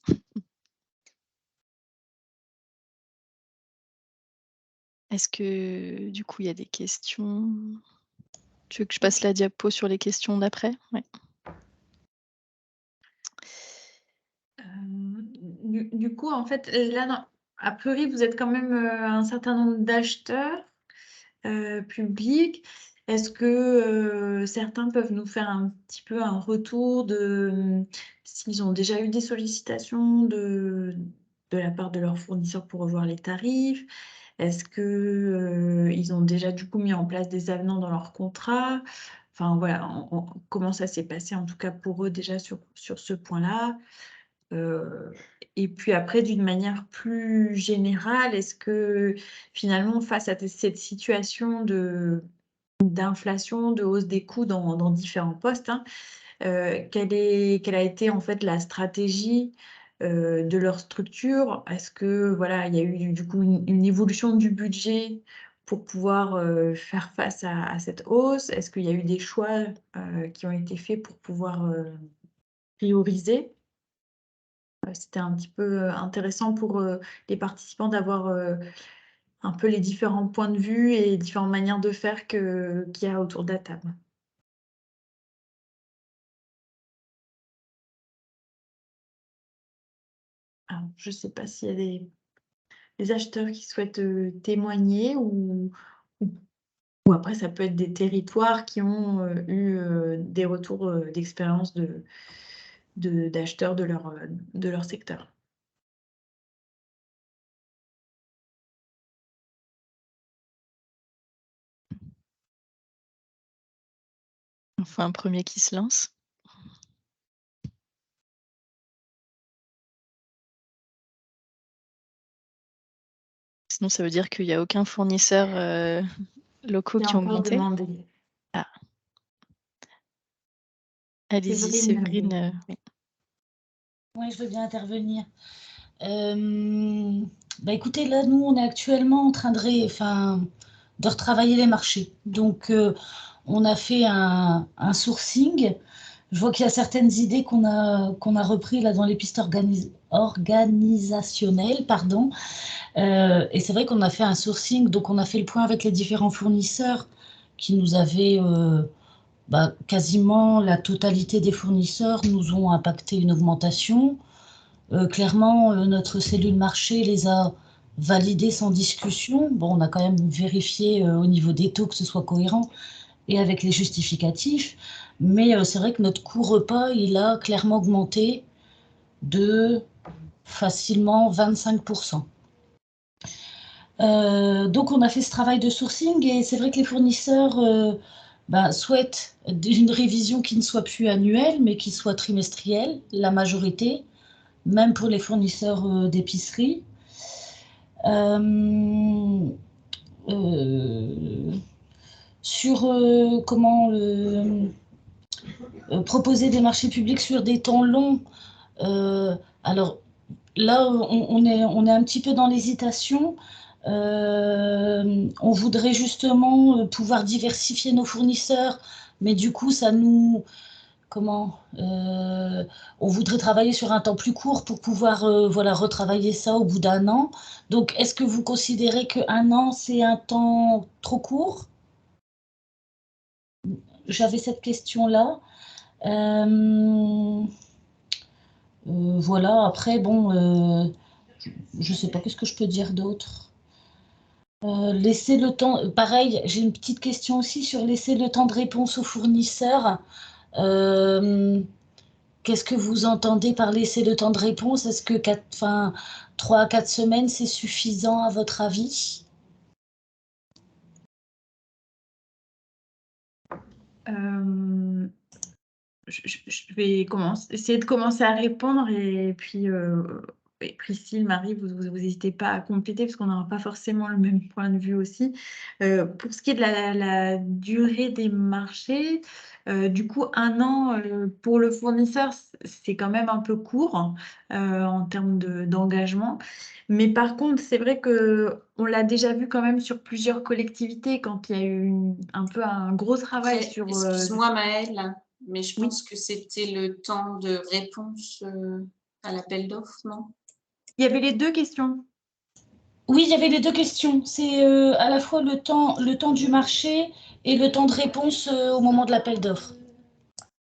Est-ce que du coup, il y a des questions? Tu veux que je passe la diapo sur les questions d'après? Ouais. Du coup, en fait, là, a priori, vous êtes quand même un certain nombre d'acheteurs publics. Est-ce que certains peuvent nous faire un petit peu un retour de s'ils ont déjà eu des sollicitations de la part de leurs fournisseurs pour revoir les tarifs? Est-ce que ils ont déjà du coup mis en place des avenants dans leur contrat? Enfin voilà, comment ça s'est passé en tout cas pour eux déjà sur ce point-là? Et puis après, d'une manière plus générale, est-ce que finalement, face à cette situation d'inflation, de hausse des coûts dans différents postes, hein, quelle a été en fait la stratégie de leur structure? Est-ce que voilà, il y a eu du coup une évolution du budget pour pouvoir faire face à cette hausse? Est-ce qu'il y a eu des choix qui ont été faits pour pouvoir prioriser? C'était un petit peu intéressant pour les participants d'avoir un peu les différents points de vue et les différentes manières de faire qu'il y a autour de la table. Alors, je ne sais pas s'il y a des acheteurs qui souhaitent témoigner ou- ou après, ça peut être des territoires qui ont eu des retours d'expérience d'acheteurs de leur secteur. On fait un premier qui se lance. Sinon, ça veut dire qu'il n'y a aucun fournisseur locaux qui ont encore augmenté. demandé. Ah. Allez-y, Séverine. Oui. Oui, je veux bien intervenir. Écoutez, là, nous, on est actuellement en train de retravailler les marchés. Donc, on a fait un sourcing. Je vois qu'il y a certaines idées qu'on a repris là dans les pistes organisationnelles, pardon. Et c'est vrai qu'on a fait un sourcing, donc on a fait le point avec les différents fournisseurs qui nous avaient, quasiment la totalité des fournisseurs nous ont impacté une augmentation. Clairement, notre cellule marché les a validés sans discussion. Bon, on a quand même vérifié au niveau des taux que ce soit cohérent et avec les justificatifs. Mais c'est vrai que notre coût repas, il a clairement augmenté de facilement 25%. Donc on a fait ce travail de sourcing et c'est vrai que les fournisseurs souhaitent une révision qui ne soit plus annuelle, mais qui soit trimestrielle, la majorité, même pour les fournisseurs d'épicerie. Sur comment proposer des marchés publics sur des temps longs. Alors là, on est un petit peu dans l'hésitation. On voudrait justement pouvoir diversifier nos fournisseurs, mais du coup, ça nous... on voudrait travailler sur un temps plus court pour pouvoir retravailler ça au bout d'un an. Donc, est-ce que vous considérez qu'un an, c'est un temps trop court? J'avais cette question-là. Voilà, après, bon, je ne sais pas, qu'est-ce que je peux dire d'autre? Laisser le temps, pareil, j'ai une petite question aussi sur laisser le temps de réponse aux fournisseurs. Qu'est-ce que vous entendez par laisser le temps de réponse? Est-ce que 3 à 4 semaines, c'est suffisant à votre avis? Je vais essayer de commencer à répondre et puis Priscille, Marie, vous n'hésitez pas à compléter parce qu'on n'aura pas forcément le même point de vue aussi. Pour ce qui est de la durée des marchés, du coup, un an pour le fournisseur, c'est quand même un peu court en termes d'engagement. Mais par contre, c'est vrai qu'on l'a déjà vu quand même sur plusieurs collectivités quand il y a eu un peu un gros travail sur... Excuse-moi Maëlle, mais je Oui. pense que c'était le temps de réponse à l'appel d'offres, non? Il y avait les deux questions. Oui, il y avait les deux questions. C'est à la fois le temps du marché et le temps de réponse au moment de l'appel d'offres.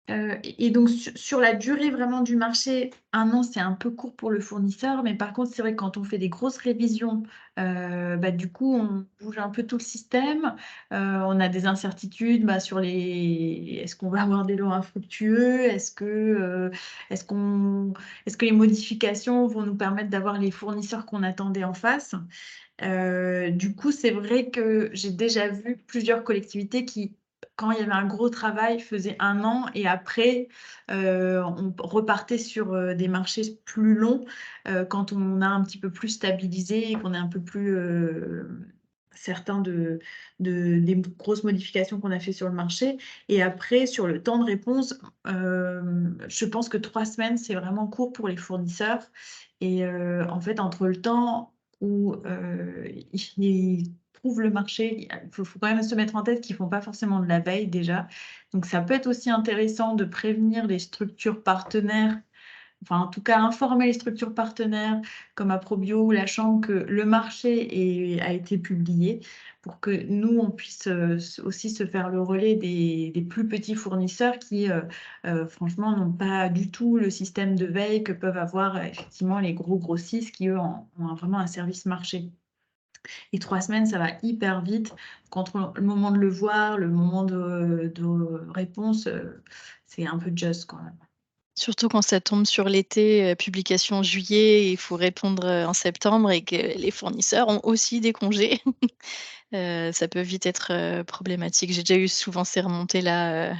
Et donc sur la durée vraiment du marché, 1 an, c'est un peu court pour le fournisseur, mais par contre, c'est vrai que quand on fait des grosses révisions, du coup, on bouge un peu tout le système. On a des incertitudes, sur est-ce qu'on va avoir des lots infructueux? Est-ce que les modifications vont nous permettre d'avoir les fournisseurs qu'on attendait en face? Du coup, c'est vrai que j'ai déjà vu plusieurs collectivités qui, quand il y avait un gros travail, faisaient 1 an et après, on repartait sur, des marchés plus longs, quand on a un petit peu plus stabilisé et qu'on est un peu plus, certain des grosses modifications qu'on a fait sur le marché. Et après, sur le temps de réponse, je pense que 3 semaines, c'est vraiment court pour les fournisseurs. Et en fait, entre le temps où ils trouvent le marché, il faut quand même se mettre en tête qu'ils font pas forcément de la veille déjà. Donc ça peut être aussi intéressant de prévenir les structures partenaires, enfin en tout cas informer les structures partenaires comme Aprobio ou la Chambre que le marché a été publié pour que nous, on puisse aussi se faire le relais des plus petits fournisseurs qui, franchement, n'ont pas du tout le système de veille que peuvent avoir effectivement les gros grossistes qui, eux, ont vraiment un service marché. Et 3 semaines, ça va hyper vite. Entre le moment de le voir, le moment de réponse, c'est un peu juste quand même. Surtout quand ça tombe sur l'été, publication en juillet, il faut répondre, en septembre et que les fournisseurs ont aussi des congés. Ça peut vite être, problématique. J'ai déjà eu souvent ces remontées-là,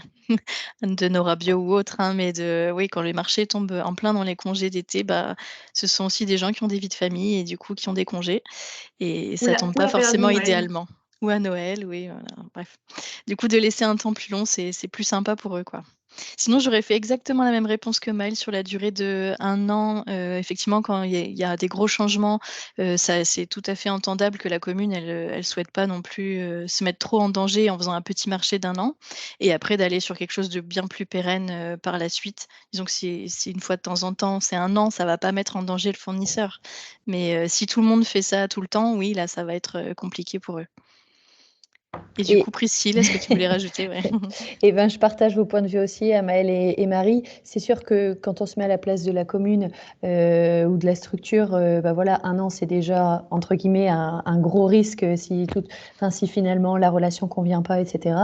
de Nora Bio ou autres, hein, mais oui, quand les marchés tombent en plein dans les congés d'été, ce sont aussi des gens qui ont des vies de famille et du coup qui ont des congés et ça tombe Ou pas la période de forcément Noël. idéalement. Ou à Noël, oui, voilà, bref. Du coup, de laisser un temps plus long, c'est plus sympa pour eux, quoi. Sinon, j'aurais fait exactement la même réponse que Maëlle sur la durée de 1 an. Effectivement, quand il y a des gros changements, ça c'est tout à fait entendable que la commune, elle souhaite pas non plus, se mettre trop en danger en faisant un petit marché d'1 an et après d'aller sur quelque chose de bien plus pérenne, par la suite. Disons que si une fois de temps en temps, c'est 1 an, ça va pas mettre en danger le fournisseur. Mais, si tout le monde fait ça tout le temps, oui, là, ça va être, compliqué pour eux. Et du Et coup, Priscille, est-ce que tu voulais rajouter? Ouais. Eh ben, je partage vos points de vue aussi, Amaëlle et Marie. C'est sûr que quand on se met à la place de la commune ou de la structure, voilà, 1 an, c'est déjà, entre guillemets, un gros risque si finalement la relation convient pas, etc.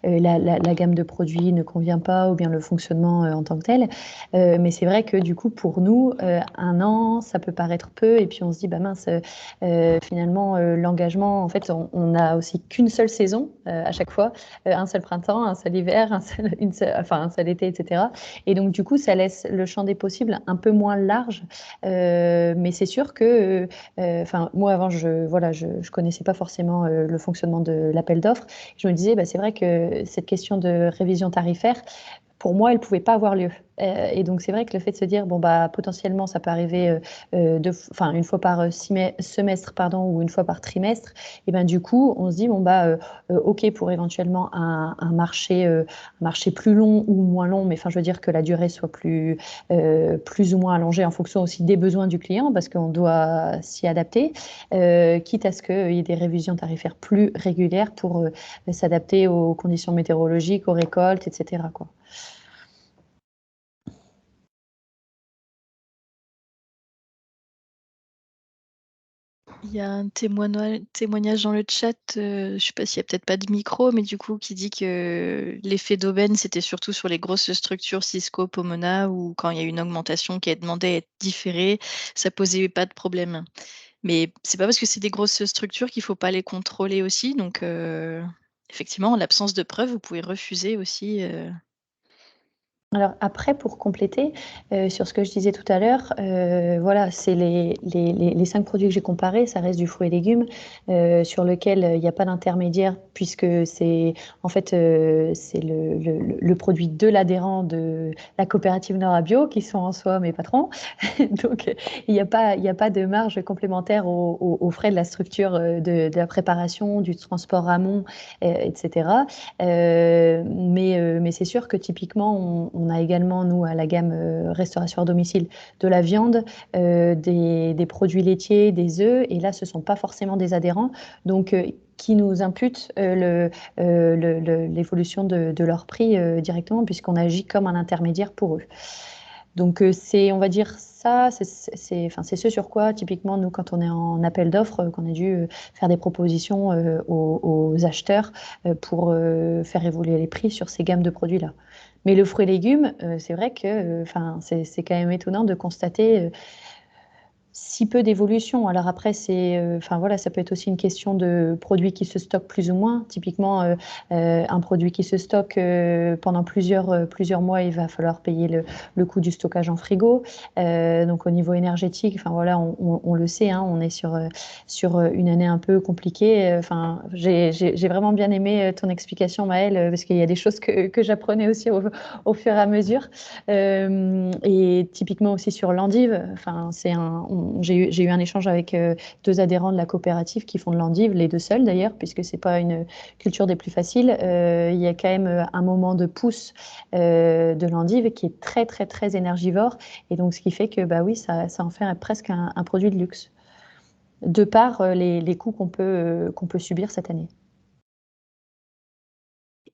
La gamme de produits ne convient pas ou bien le fonctionnement en tant que tel. Mais c'est vrai que du coup, pour nous, 1 an, ça peut paraître peu et puis on se dit, bah mince, finalement, l'engagement, en fait, on a aussi qu'une seule saison à chaque fois, un seul printemps, un seul hiver, un seul été, etc. Et donc, du coup, ça laisse le champ des possibles un peu moins large. Mais c'est sûr que, moi, avant, je connaissais pas forcément le fonctionnement de l'appel d'offres. Je me disais, c'est vrai que cette question de révision tarifaire, pour moi, elle pouvait pas avoir lieu. Et donc, c'est vrai que le fait de se dire, potentiellement, ça peut arriver une fois par semestre, pardon, ou une fois par trimestre, et ben du coup, on se dit, ok pour éventuellement un marché plus long ou moins long, mais enfin, je veux dire que la durée soit plus ou moins allongée en fonction aussi des besoins du client, parce qu'on doit s'y adapter, quitte à ce qu'il y ait des révisions tarifaires plus régulières pour s'adapter aux conditions météorologiques, aux récoltes, etc., quoi. Il y a un témoignage dans le chat, je sais pas s'il y a peut-être pas de micro, mais du coup qui dit que l'effet d'aubaine, c'était surtout sur les grosses structures Cisco, Pomona ou quand il y a une augmentation qui est demandée à être différée, ça posait pas de problème. Mais c'est pas parce que c'est des grosses structures qu'il faut pas les contrôler aussi donc effectivement, en l'absence de preuves, vous pouvez refuser aussi, Alors après, pour compléter, sur ce que je disais tout à l'heure, voilà, c'est les 5 produits que j'ai comparés, ça reste du fruit et légumes, sur lequel, il y a pas d'intermédiaire puisque c'est en fait, c'est le produit de l'adhérent de la coopérative Nora Bio qui sont en soi mes patrons. Donc, il y a pas de marge complémentaire aux frais de la structure, de la préparation, du transport amont, et cetera. Mais c'est sûr que typiquement, on a également, nous, à la gamme restauration à domicile, de la viande, des produits laitiers, des œufs, et là, ce ne sont pas forcément des adhérents, donc qui nous imputent l'évolution de leur prix directement, puisqu'on agit comme un intermédiaire pour eux. Donc, c'est, on va dire, ça, c'est ce sur quoi, typiquement, nous, quand on est en appel d'offres, qu'on a dû faire des propositions aux acheteurs pour faire évoluer les prix sur ces gammes de produits-là. Mais le fruit et légumes, c'est vrai que c'est quand même étonnant de constater si peu d'évolution. Alors après, voilà, ça peut être aussi une question de produits qui se stockent plus ou moins. Typiquement, un produit qui se stocke pendant plusieurs mois, il va falloir payer le coût du stockage en frigo. Donc au niveau énergétique, enfin voilà, on le sait, hein, on est sur une année un peu compliquée. J'ai vraiment bien aimé ton explication, Maëlle, parce qu'il y a des choses que j'apprenais aussi au fur et à mesure. Et typiquement aussi sur l'endive, j'ai eu un échange avec 2 adhérents de la coopérative qui font de l'endive, les 2 seuls d'ailleurs, puisque c'est pas une culture des plus faciles. Il y a quand même un moment de pousse de l'endive qui est très, très, très énergivore. Et donc, ce qui fait que, bah oui, ça en fait presque un produit de luxe, de par les coûts qu'on peut subir cette année.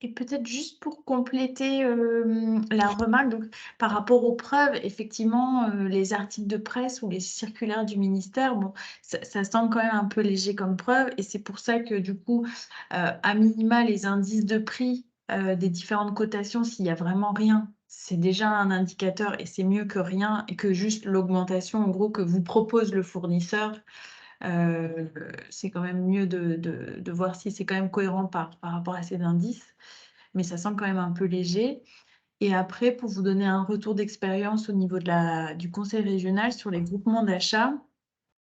Et peut-être juste pour compléter la remarque, donc, par rapport aux preuves, effectivement, les articles de presse ou les circulaires du ministère, bon, ça semble quand même un peu léger comme preuve, et c'est pour ça que du coup, à minima, les indices de prix des différentes cotations, s'il n'y a vraiment rien, c'est déjà un indicateur et c'est mieux que rien, et que juste l'augmentation, en gros, que vous propose le fournisseur. C'est quand même mieux de voir si c'est quand même cohérent par rapport à ces indices, mais ça semble quand même un peu léger. Et après, pour vous donner un retour d'expérience au niveau du conseil régional sur les groupements d'achat,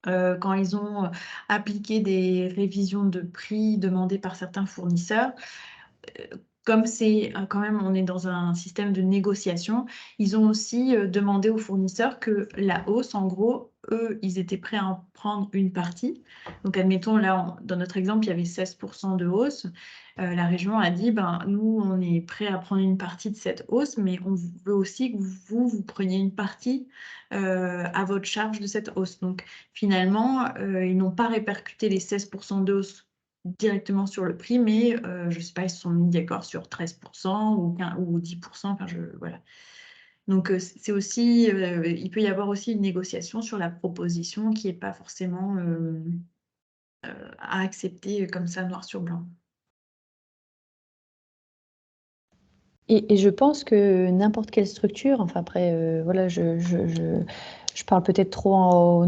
quand ils ont appliqué des révisions de prix demandées par certains fournisseurs, comme c'est quand même, on est dans un système de négociation, ils ont aussi demandé aux fournisseurs que la hausse, en gros, eux, ils étaient prêts à en prendre une partie. Donc, admettons, là, dans notre exemple, il y avait 16% de hausse. La région a dit, ben, nous, on est prêts à prendre une partie de cette hausse, mais on veut aussi que vous preniez une partie à votre charge de cette hausse. Donc, finalement, ils n'ont pas répercuté les 16% de hausse directement sur le prix, mais je ne sais pas, ils se sont mis d'accord sur 13% ou 10%. Enfin, voilà. Donc, c'est aussi, il peut y avoir aussi une négociation sur la proposition qui n'est pas forcément à accepter comme ça, noir sur blanc. Et je pense que n'importe quelle structure, enfin après, voilà, je parle peut-être trop en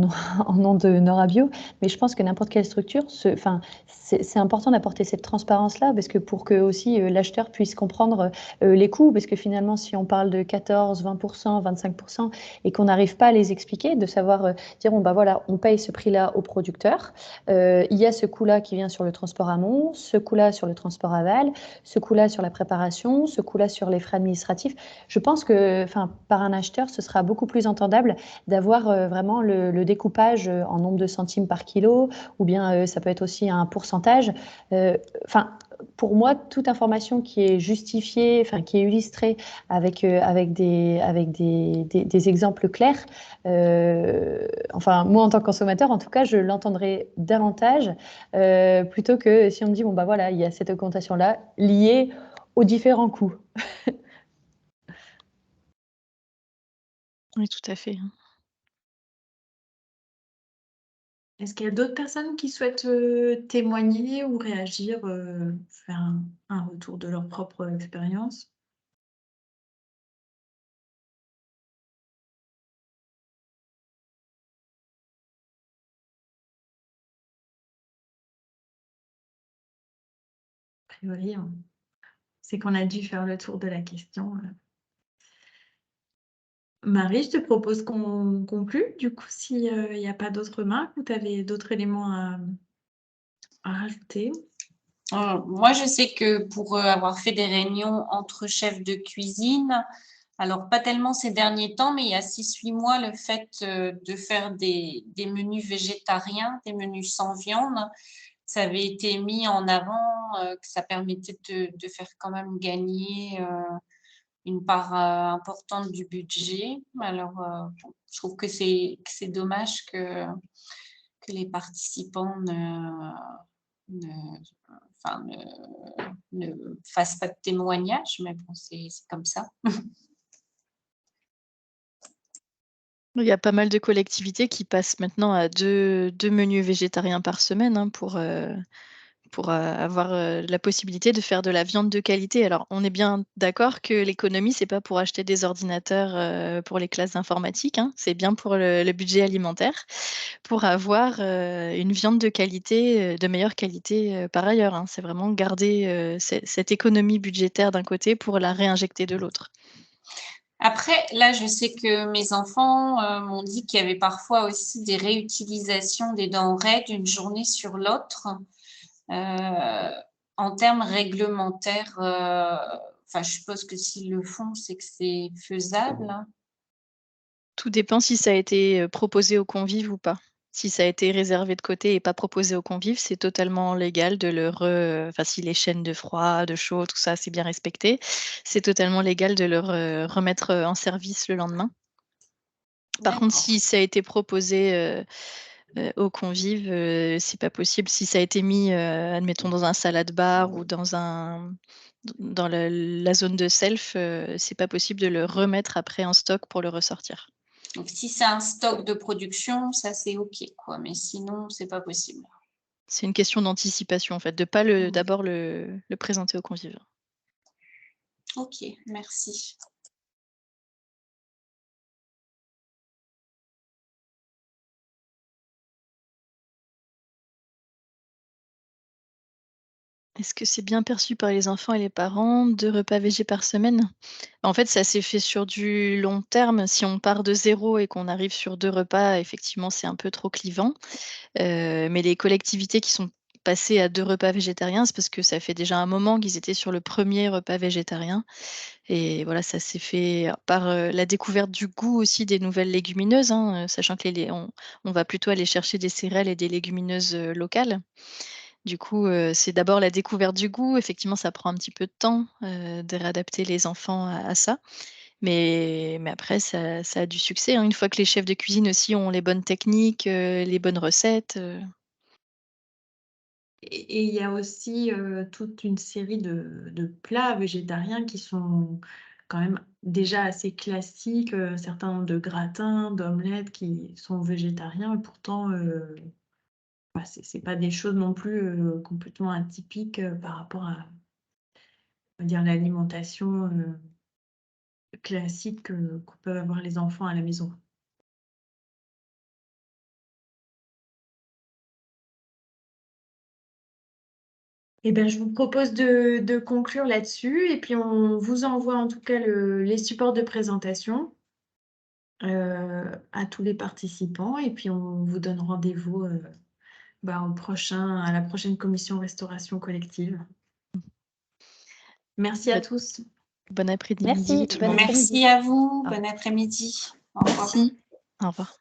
nom de Nora Bio, mais je pense que n'importe quelle structure, c'est important d'apporter cette transparence-là, parce que pour que aussi l'acheteur puisse comprendre les coûts, parce que finalement, si on parle de 14, 20%, 25%, et qu'on n'arrive pas à les expliquer, de savoir dire, bon, bah voilà, on paye ce prix-là au producteur, il y a ce coût-là qui vient sur le transport amont, ce coût-là sur le transport aval, ce coût-là sur la préparation, ce coût-là sur les frais administratifs. Je pense que, par un acheteur, ce sera beaucoup plus entendable d'avoir vraiment le découpage en nombre de centimes par kilo, ou bien ça peut être aussi un pourcentage. Pour moi, toute information qui est justifiée, qui est illustrée avec des exemples clairs, moi en tant que consommateur, en tout cas, je l'entendrai davantage plutôt que si on me dit, bon bah voilà, il y a cette augmentation-là liée aux différents coûts. Oui, tout à fait. Est-ce qu'il y a d'autres personnes qui souhaitent témoigner ou réagir, faire un retour de leur propre expérience? A priori, c'est qu'on a dû faire le tour de la question. Marie, je te propose qu'on conclue, du coup, s'il n'y a pas d'autres remarques ou tu avais d'autres éléments à rajouter. Moi, je sais que pour avoir fait des réunions entre chefs de cuisine, alors pas tellement ces derniers temps, mais il y a 6-8 mois, le fait de faire des menus végétariens, des menus sans viande, ça avait été mis en avant, que ça permettait de faire quand même gagner une part importante du budget. Alors, je trouve que c'est dommage que les participants ne fassent pas de témoignage, mais bon, c'est comme ça. Il y a pas mal de collectivités qui passent maintenant à deux menus végétariens par semaine, hein, pour avoir la possibilité de faire de la viande de qualité. Alors, on est bien d'accord que l'économie, c'est pas pour acheter des ordinateurs pour les classes d'informatique, hein, c'est bien pour le budget alimentaire, pour avoir une viande de qualité, de meilleure qualité par ailleurs, hein. C'est vraiment garder cette économie budgétaire d'un côté pour la réinjecter de l'autre. Après, là, je sais que mes enfants m'ont dit qu'il y avait parfois aussi des réutilisations des denrées d'une journée sur l'autre. En termes réglementaires, je suppose que s'ils le font, c'est que c'est faisable. Tout dépend si ça a été proposé aux convives ou pas. Si ça a été réservé de côté et pas proposé aux convives, c'est totalement légal de si les chaînes de froid, de chaud, tout ça, c'est bien respecté, c'est totalement légal de le remettre en service le lendemain. Par contre, si ça a été proposé aux convives, c'est pas possible. Si ça a été mis, admettons dans un salade bar ou dans la zone de self, c'est pas possible de le remettre après en stock pour le ressortir. Donc, si c'est un stock de production, ça c'est OK, quoi. Mais sinon, c'est pas possible. C'est une question d'anticipation, en fait, de pas d'abord le présenter aux convives. OK, merci. Est-ce que c'est bien perçu par les enfants et les parents, 2 repas végé par semaine? En fait, ça s'est fait sur du long terme. Si on part de 0 et qu'on arrive sur 2 repas, effectivement, c'est un peu trop clivant. Mais les collectivités qui sont passées à 2 repas végétariens, c'est parce que ça fait déjà un moment qu'ils étaient sur le 1er repas végétarien et voilà, ça s'est fait par, la découverte du goût aussi des nouvelles légumineuses, hein, sachant que on va plutôt aller chercher des céréales et des légumineuses, locales. Du coup, c'est d'abord la découverte du goût. Effectivement, ça prend un petit peu de temps, de réadapter les enfants à ça. Mais après ça a du succès, hein. Une fois que les chefs de cuisine aussi ont les bonnes techniques, les bonnes recettes. Et il y a aussi toute une série de plats végétariens qui sont quand même déjà assez classiques, certains nombre de gratins, d'omelettes qui sont végétariens et pourtant c'est pas des choses non plus complètement atypiques par rapport à, on va dire, l'alimentation classique qu'ont peuvent avoir les enfants à la maison. Eh ben, je vous propose de conclure là-dessus et puis on vous envoie en tout cas les supports de présentation à tous les participants et puis on vous donne rendez-vous à la prochaine commission restauration collective. Merci à tous. Bon après-midi Merci, tout le bon monde. après-midi. Merci à vous. Bon après-midi. Au revoir. Merci. Au revoir.